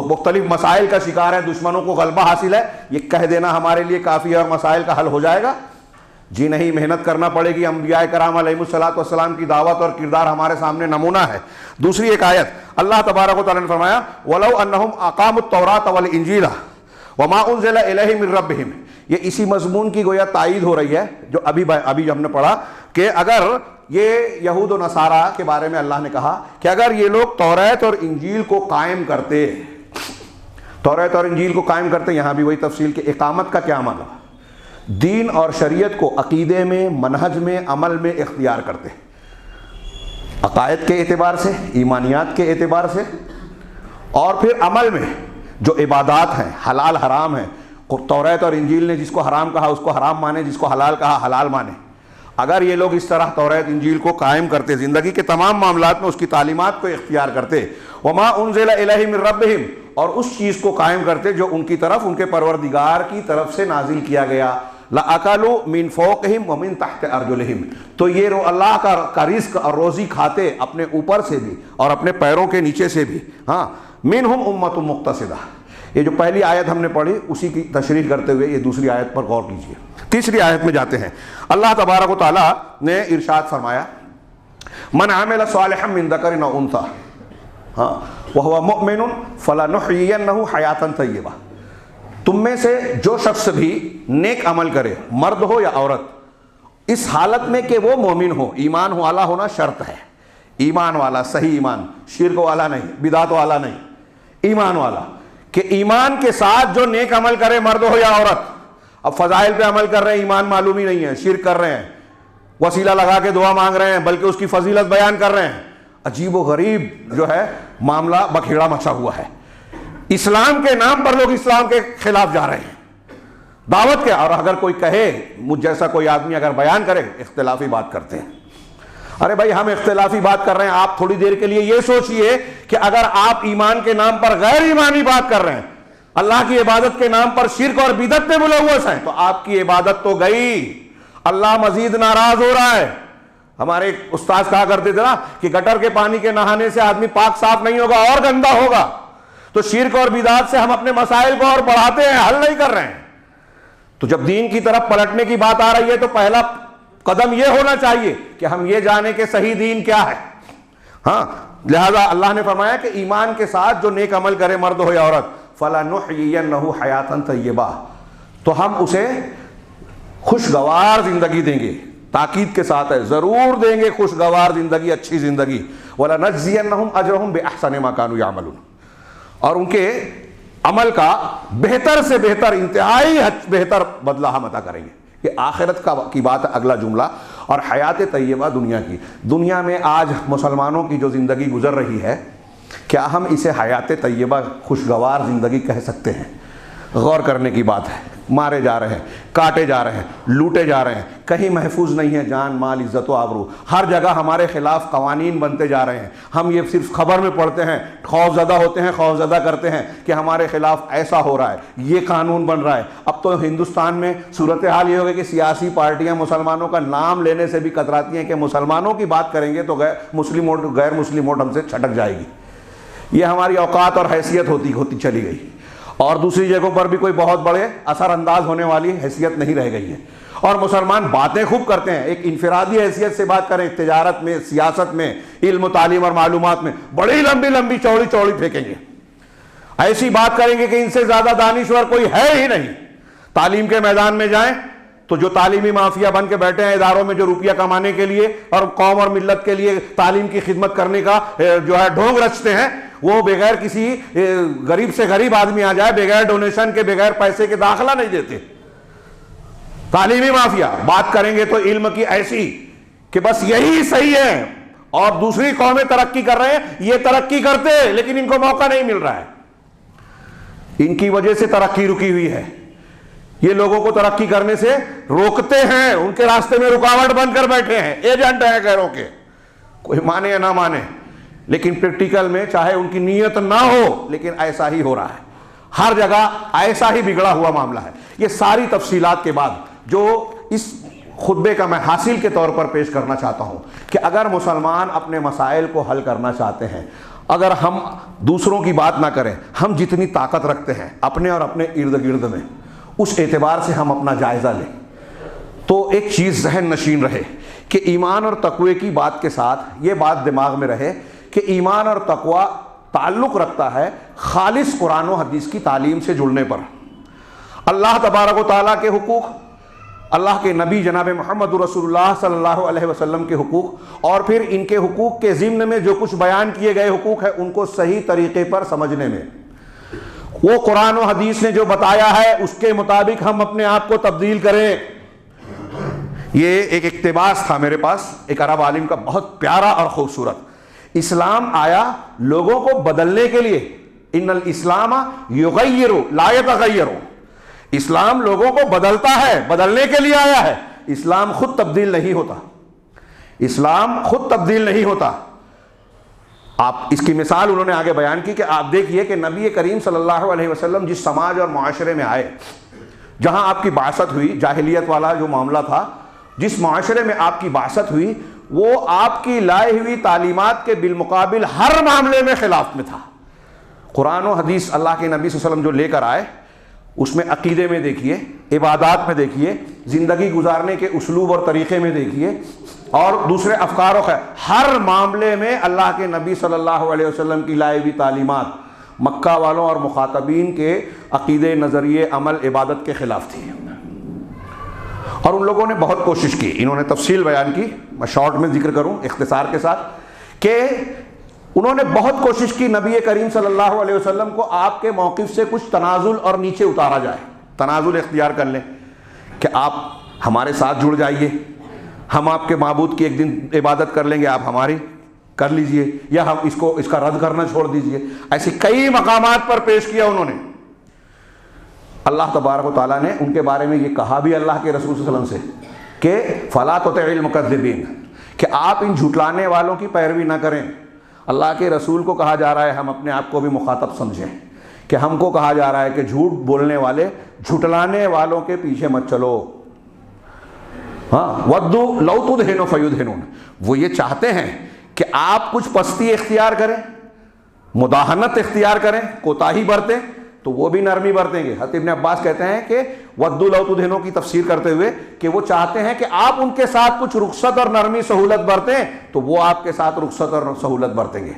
मुख्तलिफ मसाइल का शिकार है, दुश्मनों को गलबा हासिल है, ये कह देना हमारे लिए काफ़ी है और मसाइल का हल हो जाएगा? जी नहीं, मेहनत करना पड़ेगी। अंबिया कराम अलैहिस्सलातु वस्सलाम की दावत और किरदार हमारे सामने नमूना है। दूसरी एक आयत अल्लाह तबारक व तआला ने फरमाया, वलौ अन्नहुम अक़ामुत तौरात वल इंजीला वमा उन्ज़िला इलैहिम मिन रब्बिहिम। ये इसी मजमून की गोया तायीद हो रही है जो अभी हमने पढ़ा कि अगर ये यहूद और नसारा के बारे में अल्लाह ने कहा कि अगर ये लोग तौरात और इंजील को कायम करते, तौरात और इंजील को कायम करते, यहां भी वही तफसील के इकामत का क्या माना, दीन और शरीयत को अकीदे में, मनहज में, अमल में इख्तियार करते, अकायद के एतबार से, ईमानियात के एतबार से, और फिर अमल में जो इबादात हैं, हलाल हराम है, तौरात और इंजील ने जिसको हराम कहा उसको हराम माने, जिसको हलाल कहा हलाल माने। अगर ये लोग इस तरह तौरात इंजील को कायम करते, ज़िंदगी के तमाम मामलात में उसकी तालीमात को इख्तियार करते, वमा उन्ज़िला इलैहिम मिन रब्बिहिम, और उस चीज़ को कायम करते जो उनकी तरफ, उनके परवरदिगार की तरफ से नाजिल किया गया, लअकलू मिन फ़ौक़िहिम व मिन तहत अर्जुलिहिम, तो ये अल्लाह का रिज़्क़ और रोज़ी खाते अपने ऊपर से भी और अपने पैरों के नीचे से भी। हाँ, मिनहुम उम्मतुन मुक़्तसिदा। ये जो पहली आयत हमने पढ़ी उसी की तशरीह करते हुए ये दूसरी आयत पर गौर कीजिए। तीसरी आयत में जाते हैं। अल्लाह तबारक व तआला ने इरशाद फरमाया, मन आमिल सालिहन मिन ज़करिन व उन्सा, हाँ, वहुवा मुमिनुन फलनुहयियन्नहु हयातन तय्यबा। तुम में से जो शख्स भी नेक अमल करे, मर्द हो या औरत, इस हालत में कि वो मोमिन हो, ईमान वाला होना शर्त है। ईमान वाला, सही ईमान, शिर्क वाला नहीं, बिदात वाला नहीं, ईमान वाला, कि ईमान के साथ जो नेक अमल करे, मर्द हो या औरत। अब फजाइल पे अमल कर रहे हैं, ईमान मालूम ही नहीं है, शिर्क कर रहे हैं, वसीला लगा के दुआ मांग रहे हैं, बल्कि उसकी फजीलत बयान कर रहे हैं। अजीब व गरीब जो है मामला बखेड़ा मचा हुआ है। इस्लाम के नाम पर लोग इस्लाम के खिलाफ जा रहे हैं, दावत के। और अगर कोई कहे, मुझ जैसा कोई आदमी अगर बयान करे, इख्तिलाफी बात करते हैं। अरे भाई, हम इख्तिलाफी बात कर रहे हैं, आप थोड़ी देर के लिए ये सोचिए कि अगर आप ईमान के नाम पर गैर ईमानी बात कर रहे हैं, अल्लाह की इबादत के नाम पर शिर्क और बिदअत में मुलव्वस हैं, तो आपकी इबादत तो गई, अल्लाह मजीद नाराज हो रहा है। हमारे उस्ताद कहा करते थे ना कि गटर के पानी के नहाने से आदमी पाक साफ नहीं होगा और गंदा होगा। तो शिर्क और बिदअत से हम अपने मसाइल को और बढ़ाते हैं, हल नहीं कर रहे हैं। तो जब दीन की तरफ पलटने की बात आ रही है तो पहला कदम यह होना चाहिए कि हम ये जाने कि सही दीन क्या है। हाँ, लिहाजा अल्लाह ने फरमाया कि ईमान के साथ जो नेक अमल करे, मर्द हो या औरत, फलनुहयियन्नहु हयातन तय्यबा, तो हम उसे खुशगवार जिंदगी देंगे, ताकीद के साथ है, ज़रूर देंगे खुशगवार ज़िंदगी, अच्छी ज़िंदगी। वला नज़्ज़ियन्नहुम अजरहुम बिअहसनि मा कानू यामलून, और उनके अमल का बेहतर से बेहतर, इंतहाई बेहतर बदला हम अता करेंगे। ये आखिरत की बात है, अगला जुमला। और हयात तय्यबा दुनिया की, दुनिया में आज मुसलमानों की जो ज़िंदगी गुजर रही है, क्या हम इसे हयात तय्यबा, खुशगवार ज़िंदगी कह सकते हैं? गौर करने की बात है। मारे जा रहे हैं, काटे जा रहे हैं, लूटे जा रहे हैं, कहीं महफूज नहीं है जान माल इज़्ज़त व आबरू, हर जगह हमारे खिलाफ कवानीन बनते जा रहे हैं। हम ये सिर्फ खबर में पढ़ते हैं, खौफज़दा होते हैं, खौफज़दा करते हैं कि हमारे खिलाफ ऐसा हो रहा है, ये कानून बन रहा है। अब तो हिंदुस्तान में सूरत हाल ये हो गई कि सियासी पार्टियां मुसलमानों का नाम लेने से भी कतराती हैं कि मुसलमानों की बात करेंगे तो गैर मुस्लिम वोट हमसे छटक जाएगी। ये हमारी औकात और हैसियत होती चली गई, और दूसरी जगहों पर भी कोई बहुत बड़े असरअंदाज होने वाली हैसियत नहीं रह गई है। और मुसलमान बातें खूब करते हैं, एक इनफरादी हैसियत से बात करें, तिजारत में, सियासत में, इल्म, तालीम और मालूमात में बड़ी लंबी लंबी चौड़ी चौड़ी फेंकेंगे, ऐसी बात करेंगे कि इनसे ज्यादा दानिश्वर कोई है ही नहीं। तालीम के मैदान में जाएं तो जो तालीमी माफिया बन के बैठे हैं इदारों में, जो रुपया कमाने के लिए और कौम और मिल्लत के लिए तालीम की खिदमत करने का जो है ढोंग रचते हैं, वो बगैर किसी गरीब से गरीब आदमी आ जाए, बगैर डोनेशन के, बगैर पैसे के दाखिला नहीं देते। तालीमी माफिया बात करेंगे तो इल्म की ऐसी कि बस यही सही है, और दूसरी कौमें तरक्की कर रहे हैं, ये तरक्की करते लेकिन इनको मौका नहीं मिल रहा है। इनकी वजह से तरक्की रुकी हुई है, ये लोगों को तरक्की करने से रोकते हैं, उनके रास्ते में रुकावट बनकर बैठे हैं, एजेंट हैं गैरों के, कोई माने या ना माने। लेकिन प्रैक्टिकल में चाहे उनकी नीयत ना हो, लेकिन ऐसा ही हो रहा है, हर जगह ऐसा ही बिगड़ा हुआ मामला है। ये सारी तफसीलात के बाद जो इस खुतबे का मैं हासिल के तौर पर पेश करना चाहता हूं कि अगर मुसलमान अपने मसाइल को हल करना चाहते हैं, अगर हम दूसरों की बात ना करें, हम जितनी ताकत रखते हैं अपने और अपने इर्द गिर्द में, उस एतबार से हम अपना जायजा लें, तो एक चीज़ जहन नशीन रहे कि ईमान और तकवे की बात के साथ ये बात दिमाग में रहे कि ईमान और तकवा ताल्लुक़ रखता है खालिस कुरान और हदीस की तालीम से जुड़ने पर। अल्लाह तबारक व तआला के हुकूक, अल्लाह के नबी जनाब मोहम्मद रसूलुल्लाह सल्लल्लाहु अलैहि वसल्लम के हुकूक, और फिर इनके हुकूक के ज़िम्न में जो कुछ बयान किए गए हुकूक है उनको सही तरीके पर समझने में, वो कुरान और हदीस ने जो बताया है उसके मुताबिक हम अपने आप को तब्दील करें। ये एक इक्तिबास था मेरे पास एक अरब आलिम का, बहुत प्यारा और खूबसूरत। इस्लाम आया लोगों को बदलने के लिए, इन्नल इस्लाम युगय्यिरु ला यतगय्यरु, इस्लाम लोगों को बदलता है, बदलने के लिए आया है। इस्लाम खुद तब्दील नहीं होता, इस्लाम खुद तब्दील नहीं होता। आप इसकी मिसाल उन्होंने आगे बयान की कि आप देखिए कि नबी करीम सल्लल्लाहु अलैहि वसल्लम जिस समाज और माशरे में आए, जहां आपकी बासत हुई, जाहिलियत वाला जो मामला था, जिस माशरे में आपकी बासत हुई, वो आपकी लाई हुई तालीमात के बिलमुकाबिल हर मामले में खिलाफ में था। कुरान और हदीस अल्लाह के नबी सल्लल्लाहु अलैहि वसल्लम जो लेकर आए, उसमें अकीदे में देखिए, इबादात में देखिए, ज़िंदगी गुजारने के उसलूब और तरीक़े में देखिए, और दूसरे अफकार और हर मामले में अल्लाह के नबी सल्लल्लाहु अलैहि वसल्लम की लाई हुई तालीमात मक्का वालों और मुखातबीन के अकीदे, नज़रिए, अमल, इबादत के ख़िलाफ़ थी। और उन लोगों ने बहुत कोशिश की, इन्होंने तफसील बयान की, मैं शॉर्ट में जिक्र करूँ इख्तिसार के साथ, कि उन्होंने बहुत कोशिश की नबी करीम सल्लल्लाहु अलैहि वसल्लम को आपके मौक़िफ़ से कुछ तनाजुल और नीचे उतारा जाए, तनाजुल इख्तियार कर लें कि आप हमारे साथ जुड़ जाइए, हम आपके माबूद की एक दिन इबादत कर लेंगे, आप हमारी कर लीजिए, या हम इसका रद्द करना छोड़ दीजिए। ऐसे कई मकामात पर पेश किया उन्होंने। अल्लाह तबारक व तआला ने उनके बारे में ये कहा भी अल्लाह के रसूल सल्लल्लाहु अलैहि वसल्लम से कि फ़ला तुतिइल मुकज़्ज़िबीन, कि आप इन झुटलाने वालों की पैरवी ना करें। अल्लाह के रसूल को कहा जा रहा है हम अपने आप को भी मुखातब समझें, कि हमको कहा जा रहा है कि झूठ बोलने वाले, झुटलाने वालों के पीछे मत चलो। हाँ, वद्दू लौ तुदहिनु फयुदहिनून, वो ये चाहते हैं कि आप कुछ पस्ती इख्तियार करें, मुदाहनत इख्तियार करें, कोताही बरतें, तो वो भी नरमी बरतेंगे। हज़रत इब्न अब्बास कहते हैं कि वद्दू लौ तुदहिनु की तफसीर करते हुए कि वो चाहते हैं कि आप उनके साथ कुछ रुखसत और नरमी सहूलत बरतें, तो वो आपके साथ रुखसत और सहूलत बरतेंगे।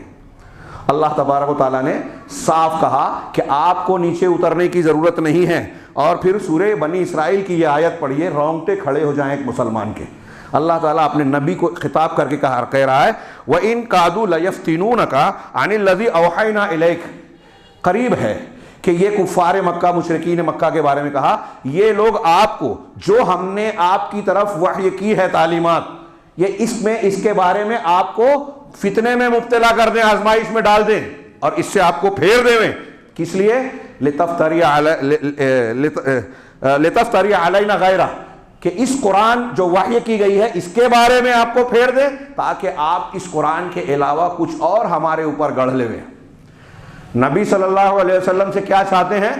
अल्लाह तबारक व तआला ने साफ कहा कि आपको नीचे उतरने की ज़रूरत नहीं है। और फिर सूरह बनी इसराइल की यह आयत पढ़िए, रोंगटे खड़े हो जाएं एक मुसलमान के, अल्लाह ताला अपने नबी को खिताब करके कह रहा है व इन कादू लयफ्तिनूनका अनिल्लज़ी औहैना इलैक, करीब है कि ये कुफ़ार मक्का मुशरिकीन मक्का के बारे में कहा, ये लोग आपको जो हमने आपकी तरफ वहय की है तालीमात, ये इसमें इसके बारे में आपको फितने में मुब्तला कर दें, आजमाइश में डाल दें और इससे आपको फेर देवें। किस लिए? लितफ्तरी अलैना गैरा, कि इस कुरान जो वहय की गई है इसके बारे में आपको फेर दें, ताकि आप इस कुरान के अलावा कुछ और हमारे ऊपर गढ़ लेवें। नबी सल्लल्लाहु अलैहि वसल्लम से क्या चाहते हैं?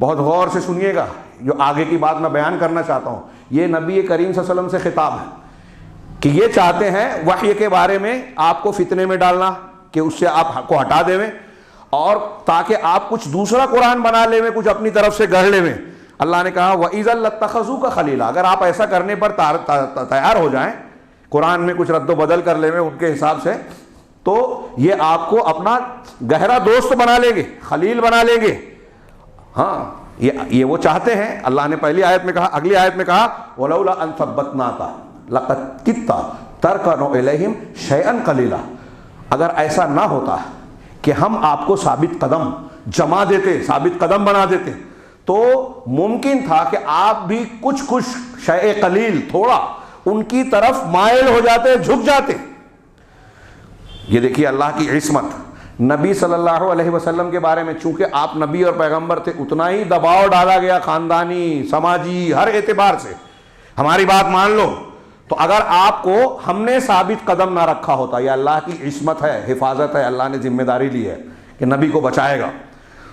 बहुत गौर से सुनिएगा, जो आगे की बात मैं बयान करना चाहता हूँ। ये नबी करीम सल्लल्लाहु अलैहि वसल्लम से खिताब है कि ये चाहते हैं वहय के बारे में आपको फितने में डालना, कि उससे आपको हटा देवें और ताकि आप कुछ दूसरा कुरान बना लेवें, कुछ अपनी तरफ से गढ़ लेवें। अल्लाह ने कहा व इज़ा लत्तखज़ूका खलीला, अगर आप ऐसा करने पर तैयार हो जाएं, कुरान में कुछ रद्द बदल कर लेवें उनके हिसाब से, तो ये आपको अपना गहरा दोस्त बना लेंगे, खलील बना लेंगे। हाँ, ये वो चाहते हैं। अल्लाह ने पहली आयत में कहा, अगली आयत में कहा वलौला अन सब्बतनाका लक़द कित्ता तरकनु इलैहिम शैअन क़लीला, अगर ऐसा ना होता कि हम आपको साबित कदम जमा देते, साबित कदम बना देते, तो मुमकिन था कि आप भी कुछ शै कलील, थोड़ा उनकी तरफ माइल हो जाते, झुक जाते। ये देखिए अल्लाह की इस्मत। नबी सल्लल्लाहु अलैहि वसल्लम के बारे में चूंकि आप नबी और पैगंबर थे, उतना ही दबाव डाला गया, खानदानी, समाजी, हर एतबार से हमारी बात मान लो। तो अगर आपको हमने साबित कदम ना रखा होता, यह अल्लाह की इस्मत है, हिफाजत है, अल्लाह ने जिम्मेदारी ली है कि नबी को बचाएगा,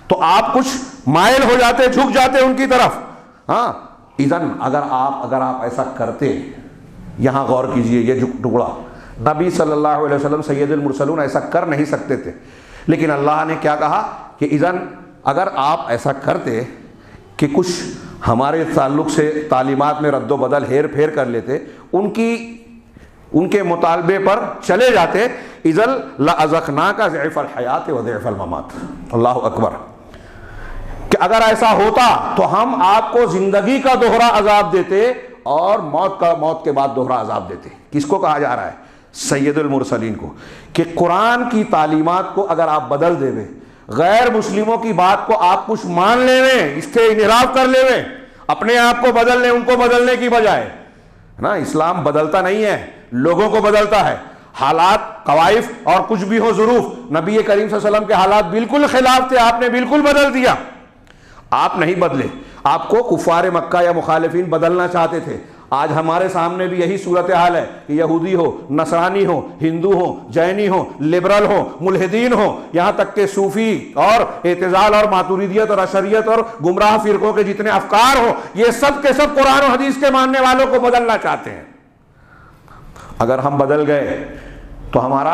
तो आप कुछ माइल हो जाते, झुक जाते उनकी तरफ। हाँ, इज़न अगर आप ऐसा करते, यहां गौर कीजिए, ये टुकड़ा नबी सल्लल्लाहु अलैहि वसल्लम सैयदुल मुरसलून ऐसा कर नहीं सकते थे, लेकिन अल्लाह ने क्या कहा कि इज़न अगर आप ऐसा करते कि कुछ हमारे ताल्लुक से तालीमात में रद्द बदल हेर फेर कर लेते, उनके मुतालबे पर चले जाते, इज़ल लअज़क़नाका ज़िअफ़ल हयात व ज़िअफ़ल ममात। अल्लाहु अकबर। कि अगर ऐसा होता तो हम आपको जिंदगी का दोहरा अजाब देते और मौत के बाद दोहरा अजाब देते। किसको कहा जा रहा है? सैयदुल मुरसलीन को। कि कुरान की तालीमात को अगर आप बदल देवे, गैर मुस्लिमों की बात को आप कुछ मान लेवें, इससे इनराफ कर लेवें, अपने आप को बदल लें उनको बदलने की बजाय ना। इस्लाम बदलता नहीं है, लोगों को बदलता है। हालात, कवाइफ और कुछ भी हो ज़ुरूफ, नबी करीम सल्लल्लाहु अलैहि वसल्लम के हालात बिल्कुल खिलाफ थे, आपने बिल्कुल बदल दिया। आप नहीं बदले, आपको कुफार मक्का या मुखालिफिन बदलना चाहते थे। आज हमारे सामने भी यही सूरत हाल है कि यहूदी हो, नसरानी हो, हिंदू हो, जैनी हो, लिबरल हो, मुल्हिदीन हो, यहाँ तक के सूफी और एतजाल और मातुरिदियत और अशरियत और गुमराह फिरकों के जितने अफकार हो, ये सब के सब कुरान और हदीस के मानने वालों को बदलना चाहते हैं। अगर हम बदल गए तो हमारा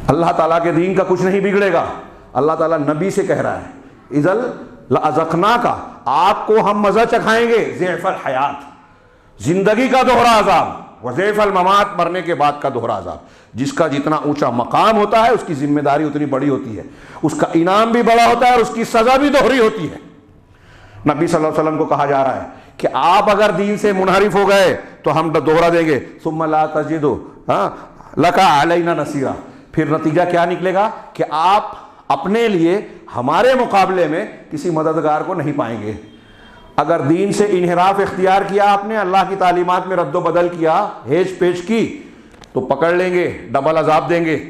अल्लाह ताला के दीन का कुछ नहीं बिगड़ेगा। अल्लाह ताला नबी से कह रहा है इज़ल लअज़क़नाका, आपको हम मज़ा चखाएंगे, ज़िअफ़ल हयात, जिंदगी का दोहरा अजाब, व ज़िअफ़ल ममात, मरने के बाद का दोहरा अजाब। जिसका जितना ऊंचा मकाम होता है उसकी जिम्मेदारी उतनी बड़ी होती है, उसका इनाम भी बड़ा होता है और उसकी सजा भी दोहरी होती है। नबी सल्लल्लाहु अलैहि वसल्लम को कहा जा रहा है कि आप अगर दीन से मुनहरिफ हो गए तो हम दोहरा देंगे, सुम्मा ला तजिदु लका अलैना नसीरा। फिर नतीजा क्या निकलेगा कि आप अपने लिए हमारे मुकाबले में किसी मददगार को नहीं पाएंगे। अगर दीन से इन्हिराफ इख्तियार किया आपने, अल्लाह की तालीमात में रद्द बदल किया, हेज पेश की, तो पकड़ लेंगे, डबल अजाब देंगे।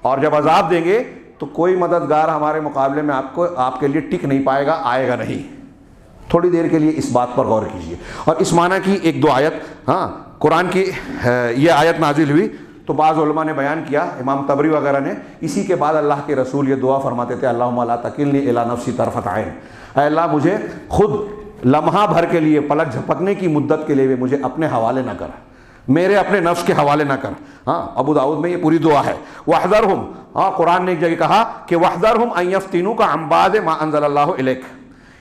और जब अजाब देंगे तो कोई मददगार हमारे मुकाबले में आपके लिए टिक नहीं पाएगा, आएगा नहीं। थोड़ी देर के लिए इस बात पर गौर कीजिए। और इस माना की एक दो आयत, हाँ, कुरान की ये आयत नाजिल हुई तो बाज़ उलमा ने बयान किया, इमाम तबरी वगैरह ने, इसी के बाद अल्लाह के रसूल ये दुआ फरमाते थे, अल्लाहुम्मा ला तकिलनी इला नफ्सी तरफत ऐन, अल्लाह मुझे खुद लम्हा भर के लिए, पलक झपकने की मुद्दत के लिए मुझे अपने हवाले ना कर, मेरे अपने नफ्स के हवाले ना कर। हाँ, अबू दाऊद में ये पूरी दुआ है। वहज़रहुम, हाँ, कुरान ने एक जगह कहा कि वहज़रहुम अन यफ्तिनूका अन बाज़ मा अंज़लल्लाहु इलैक,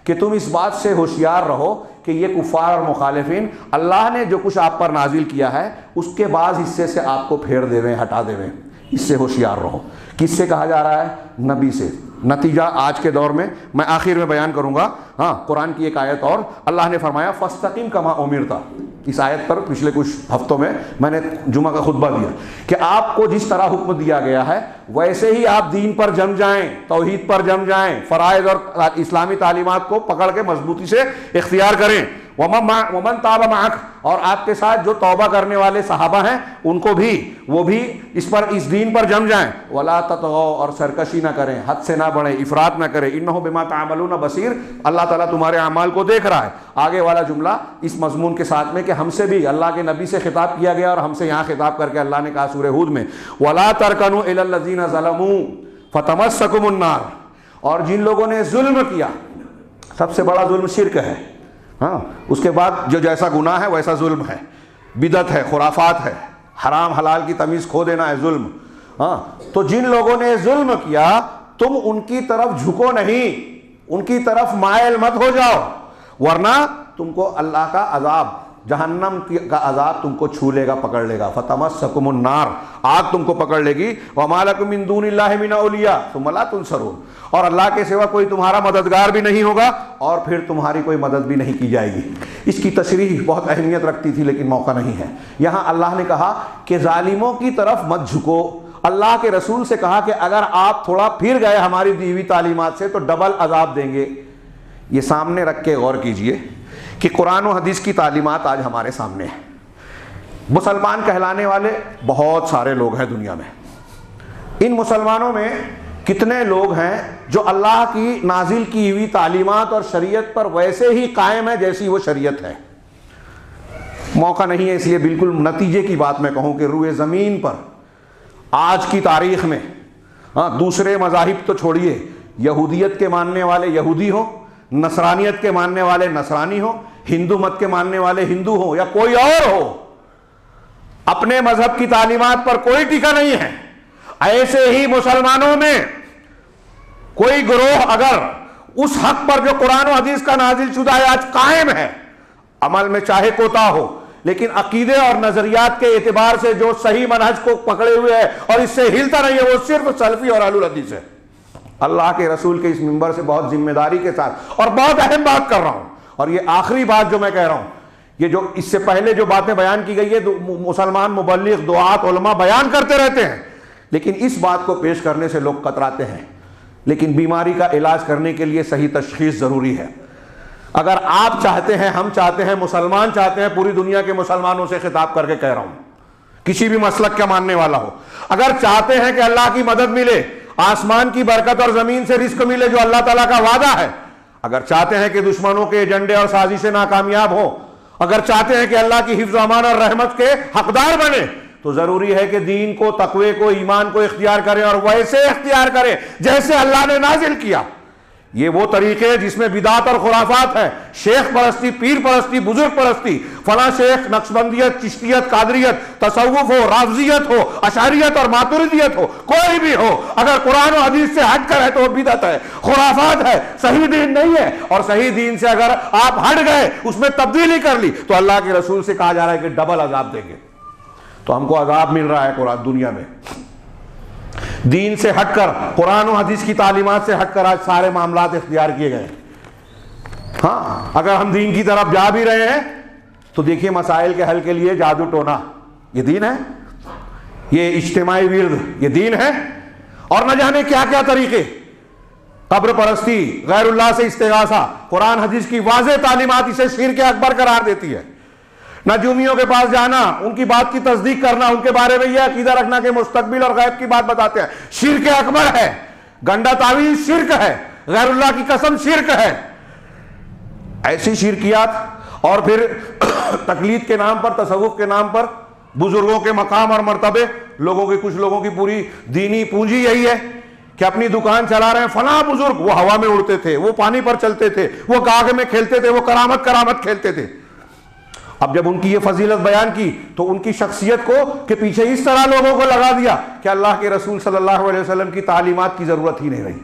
कि तुम इस बात से होशियार रहो कि ये कुफ़ार और मुखालिफिन अल्लाह ने जो कुछ आप पर नाजिल किया है उसके बाद हिस्से से आपको फेर देवें, हटा देवें, इससे होशियार रहो। किससे कहा जा रहा है? नबी से। नतीजा आज के दौर में मैं आखिर में बयान करूंगा। हाँ, कुरान की एक आयत और, अल्लाह ने फरमाया फस्तकीम कमा उमिरता, इस आयत पर पिछले कुछ हफ्तों में मैंने जुमा का खुतबा दिया कि आपको जिस तरह हुक्म दिया गया है वैसे ही आप दीन पर जम जाएं, तौहीद पर जम जाएं, फराइज और इस्लामी तालीमात को पकड़ के मजबूती से इख्तियार करें। वमन ताबा माक, और आपके साथ जो तौबा करने वाले सहाबा हैं उनको भी, वो भी इस दीन पर जम जाएं। वला ततगौ, और सरकशी ना करें, हद से ना बढ़े, इफरात ना करें। इन्नहु बिमा तामलून बसीर, अल्लाह ताला तुम्हारे अमाल को देख रहा है। आगे वाला जुमला इस मजमून के साथ में कि हमसे भी अल्लाह के नबी से खिताब किया गया और हमसे यहाँ खिताब करके अल्लाह ने कहा सूरह हूद में, वला तरकनू इलल लज़ीना ज़लमू फतमस्सकुमुन नार, और जिन लोगों ने जुल्म किया, सबसे बड़ा जुल्म शिर्क है, हाँ, उसके बाद जो जैसा गुनाह है वैसा जुल्म है, बिदत है, खुराफात है, हराम हलाल की तमीज़ खो देना है जुल्म। हाँ, तो जिन लोगों ने जुल्म किया तुम उनकी तरफ झुको नहीं, उनकी तरफ मायल मत हो जाओ, वरना तुमको अल्लाह का अजाब, जहन्नम का अजाब तुमको छू लेगा, पकड़ लेगा। फतमस्सकुमुन नार, आग तुमको पकड़ लेगी। वमा लकुम मिन दूनिल्लाहि मिन औलिया सुम्मा ला तुनसरून, और अल्लाह के सिवा कोई तुम्हारा मददगार भी नहीं होगा और फिर तुम्हारी कोई मदद भी नहीं की जाएगी। इसकी तशरीह बहुत अहमियत रखती थी लेकिन मौका नहीं है। यहाँ अल्लाह ने कहा कि जालिमों की तरफ मत झुको। अल्लाह के रसूल से कहा कि अगर आप थोड़ा फिर गए हमारी दी हुई तालीमात से तो डबल अजाब देंगे। ये सामने रख के गौर कीजिए कि कुरान और हदीस की तालीमात आज हमारे सामने है। मुसलमान कहलाने वाले बहुत सारे लोग हैं दुनिया में। इन मुसलमानों में कितने लोग हैं जो अल्लाह की नाजिल की हुई तालीमात और शरीयत पर वैसे ही कायम है जैसी वो शरीयत है। मौका नहीं है इसलिए बिल्कुल नतीजे की बात मैं कहूँ कि रुए ज़मीन पर आज की तारीख में, हाँ, दूसरे मज़ाहिब तो छोड़िए, यहूदियत के मानने वाले यहूदी हो, नसरानियत के मानने वाले नसरानी हो, हिंदू मत के मानने वाले हिंदू हो या कोई और हो, अपने मजहब की तालीमात पर कोई टिका नहीं है। ऐसे ही मुसलमानों में कोई गिरोह अगर उस हक पर जो कुरान और हदीस का नाजिल शुदा है आज कायम है, अमल में चाहे कोता हो, लेकिन अकीदे और नजरियात के एतबार से जो सही मनहज को पकड़े हुए है और इससे हिलता नहीं है वो सिर्फ सलफी और अहलुल हदीस है। अल्लाह के रसूल के इस मिंबर से बहुत जिम्मेदारी के साथ और बहुत अहम बात कर रहा हूं, और ये आखिरी बात जो मैं कह रहा हूं, ये जो इससे पहले जो बातें बयान की गई है मुसलमान मुबल्लिग दुआत उलमा बयान करते रहते हैं, लेकिन इस बात को पेश करने से लोग कतराते हैं। लेकिन बीमारी का इलाज करने के लिए सही तशखीस जरूरी है। अगर आप चाहते हैं, हम चाहते हैं, मुसलमान चाहते हैं, पूरी दुनिया के मुसलमानों से खिताब करके कह रहा हूं, किसी भी मसलक का मानने वाला हो, अगर चाहते हैं कि अल्लाह की मदद मिले, आसमान की बरकत और जमीन से रिस्क मिले जो अल्लाह ताला का वादा है, अगर चाहते हैं कि दुश्मनों के एजेंडे और साजिशें नाकामयाब हो, अगर चाहते हैं कि अल्लाह की हिफ्ज़ अमान और रहमत के हकदार बने, तो जरूरी है कि दीन को, तकवे को, ईमान को इख्तियार करें और वैसे इख्तियार करें जैसे अल्लाह ने नाजिल किया। ये वो तरीके जिसमें बिदात और खुराफात है, शेख परस्ती, पीर परस्ती, बुजुर्ग परस्ती, फला शेख, नक्शबंदियत, चिश्तियत, कादरियत, तसव्वुफ हो, राफ़ज़ियत हो, अशारियत और मातुरिदियत हो, कोई भी हो, अगर कुरान और हदीस से हट कर है तो वो बिदअत है, खुराफात है, सही दीन नहीं है। और सही दीन से अगर आप हट गए, उसमें तब्दीली कर ली, तो अल्लाह के रसूल से कहा जा रहा है कि डबल अजाब देंगे। तो हमको अजाब मिल रहा है कुरान दुनिया में, दीन से हटकर, कुरान और हदीस की तालीमात से हटकर आज सारे मामलात इख्तियार किए गए। हाँ, अगर हम दीन की तरफ जा भी रहे हैं तो देखिए मसाइल के हल के लिए जादू टोना ये दीन है, ये इज्तिमाई विर्द ये दीन है, और न जाने क्या क्या तरीके, कब्र परस्ती, गैरुल्लाह से इस्तिगासा, कुरान हदीस की वाज़ेह तालीमात इसे शिर्क अकबर करार देती है। नजूमियों के पास जाना, उनकी बात की तस्दीक करना, उनके बारे में यह अकीदा रखना कि मुस्तकबिल और गैब की बात बताते हैं, शिर्क अकबर है। गंडा तावीज़ शिर्क है, गैरुल्लाह की कसम शिर्क है। ऐसी शिरकियात और फिर तकलीद के नाम पर, तसव्वुफ के नाम पर बुजुर्गों के मकाम और मर्तबे, लोगों की, कुछ लोगों की पूरी दीनी पूंजी यही है कि अपनी दुकान चला रहे हैं, फला बुजुर्ग वो हवा में उड़ते थे, वो पानी पर चलते थे, वो गाग में खेलते थे, वो करामत खेलते थे। अब जब उनकी ये फजीलत बयान की तो उनकी शख्सियत को के पीछे इस तरह लोगों को लगा दिया कि अल्लाह के रसूल सल्लल्लाहु अलैहि वसल्लम की तालीमात की जरूरत ही नहीं रही।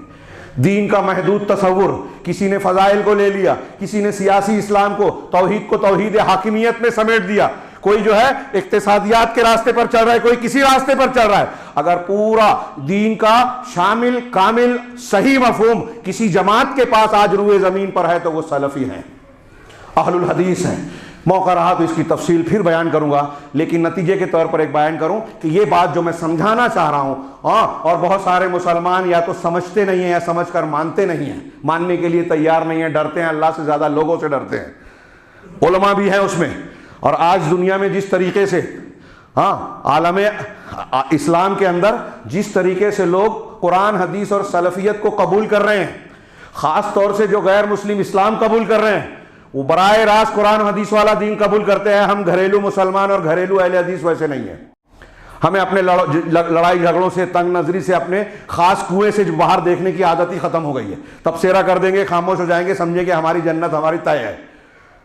दीन का महदूद तसव्वुर, किसी ने फजाइल को ले लिया, किसी ने सियासी इस्लाम को, तौहीद को तौहीद हाकिमियत में समेट दिया, कोई जो है इक्तिसादियात के रास्ते पर चल रहा है, कोई किसी रास्ते पर चल रहा है। अगर पूरा दीन का शामिल, कामिल, सही मफहूम किसी जमात के पास आज रुए जमीन पर है तो वो सलफी हैं, अहलुल हदीस हैं। मौका रहा तो इसकी तफसील फिर बयान करूंगा, लेकिन नतीजे के तौर पर एक बयान करूं कि ये बात जो मैं समझाना चाह रहा हूं, और बहुत सारे मुसलमान या तो समझते नहीं हैं या समझकर मानते नहीं हैं, मानने के लिए तैयार नहीं है, डरते हैं, अल्लाह से ज़्यादा लोगों से डरते हैं, उलमा भी हैं उसमें। और आज दुनिया में जिस तरीके से आलम इस्लाम के अंदर जिस तरीके से लोग कुरान हदीस और सलफियत को कबूल कर रहे हैं, ख़ास तौर से जो गैर मुस्लिम इस्लाम कबूल कर रहे हैं, वो बराए रास्त कुरान हदीस वाला दीन कबूल करते हैं। हम घरेलू मुसलमान और घरेलू अहले हदीस वैसे नहीं है। हमें अपने लड़ाई झगड़ों से, तंग नजरी से, अपने खास कुएं से बाहर देखने की आदत ही खत्म हो गई है। तबसेरा कर देंगे, खामोश हो जाएंगे, समझेंगे हमारी जन्नत हमारी तय है।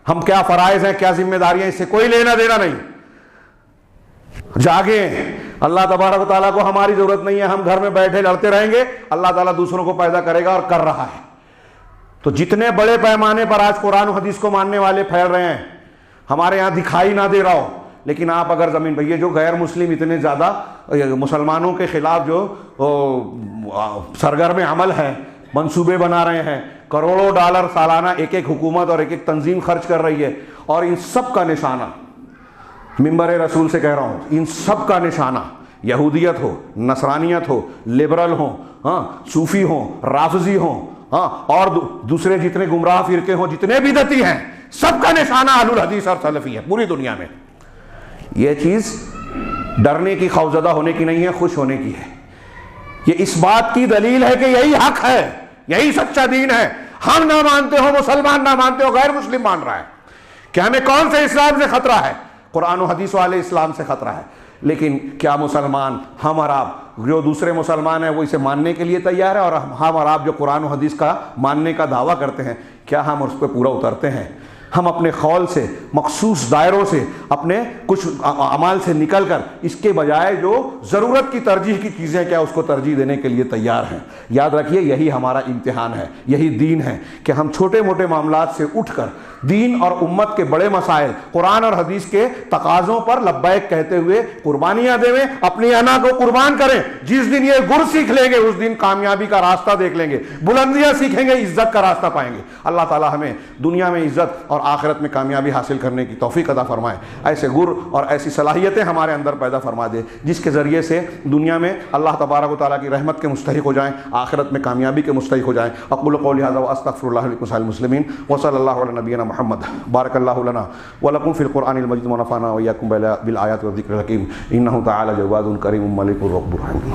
हम क्या फराइज हैं, क्या जिम्मेदारियां, इससे कोई लेना देना नहीं। जागे, अल्लाह तबारक व तआला को हमारी जरूरत नहीं है। हम घर में बैठे लड़ते रहेंगे, अल्लाह ताला दूसरों को पैदा करेगा और कर रहा है। तो जितने बड़े पैमाने पर आज कुरान और हदीस को मानने वाले फैल रहे हैं, हमारे यहाँ दिखाई ना दे रहा हो, लेकिन आप अगर ज़मीन पर, ये जो गैर मुस्लिम इतने ज़्यादा मुसलमानों के ख़िलाफ़ जो सरगर्म अमल है, मंसूबे बना रहे हैं, करोड़ों डॉलर सालाना एक एक हुकूमत और एक एक तंजीम खर्च कर रही है, और इन सब का निशाना, मिंबर रसूल से कह रहा हूँ, इन सब का निशाना यहूदियत हो, नसरानियत हो, लिबरल हो, सूफ़ी हो, राफजी हो, और दूसरे जितने गुमराह फिरके हों, जितने बिदती हैं, सबका निशाना अहलुल हदीस और सलफी है पूरी दुनिया में। यह चीज़ डरने की, खौफजदा होने की नहीं है, खुश होने की है। ये इस बात की दलील है कि यही हक है, यही सच्चा दीन है। हम ना मानते हो, मुसलमान ना मानते हो, गैर मुस्लिम मान रहा है कि हमें कौन से इस्लाम से खतरा है? कुरान और हदीस वाले इस्लाम से खतरा है। लेकिन क्या मुसलमान, हम और आप, जो दूसरे मुसलमान हैं वो इसे मानने के लिए तैयार है? और हम और आप जो कुरान और हदीस का मानने का दावा करते हैं, क्या हम उस पर पूरा उतरते हैं? हम अपने खौल से, मखसूस दायरों से, अपने कुछ अमाल से निकल कर इसके बजाय जो ज़रूरत की तरजीह की चीज़ें, क्या उसको तरजीह देने के लिए तैयार हैं? याद रखिए, यही हमारा इम्तिहान है, यही दीन है कि हम छोटे मोटे मामलात से उठकर दीन और उम्मत के बड़े मसाइल, कुरान और हदीस के तकाज़ों पर लब्बैक कहते हुए कुर्बानियाँ देवें, अपनी अना को कुर्बान करें। जिस दिन ये गुर सीख लेंगे, उस दिन कामयाबी का रास्ता देख लेंगे, बुलंदियाँ सीखेंगे, इज्जत का रास्ता पाएंगे। अल्लाह ताला हमें दुनिया में इज्जत और आखिरत में कामयाबी हासिल करने की तौफीक अता फरमाए। ऐसे गुर और ऐसी सलाहियतें हमारे अंदर पैदा फरमा दे, जिसके ज़रिए से दुनिया में अल्लाह तबारक व तआला की रहमत के मुस्तहिक़ हो जाएँ, आखिरत में कामयाबी के मुस्तहिक़ हो जाएँ। अक़ूलु क़ौली हाज़ा व अस्तग़फ़िरुल्लाह लिकुम सालिल मुस्लिमीन व सल्लल्लाहु अला नबिय्यिना मुहम्मद। बारकल्लाहु लना व लकुम फ़िल क़ुरआनिल मजीद व नफ़अना व इय्याकुम बिल आयाति व ज़िक्रिल हकीम। इन्नहु तआला जवादुन करीमुम मलिकुर रब्बुर रहीम।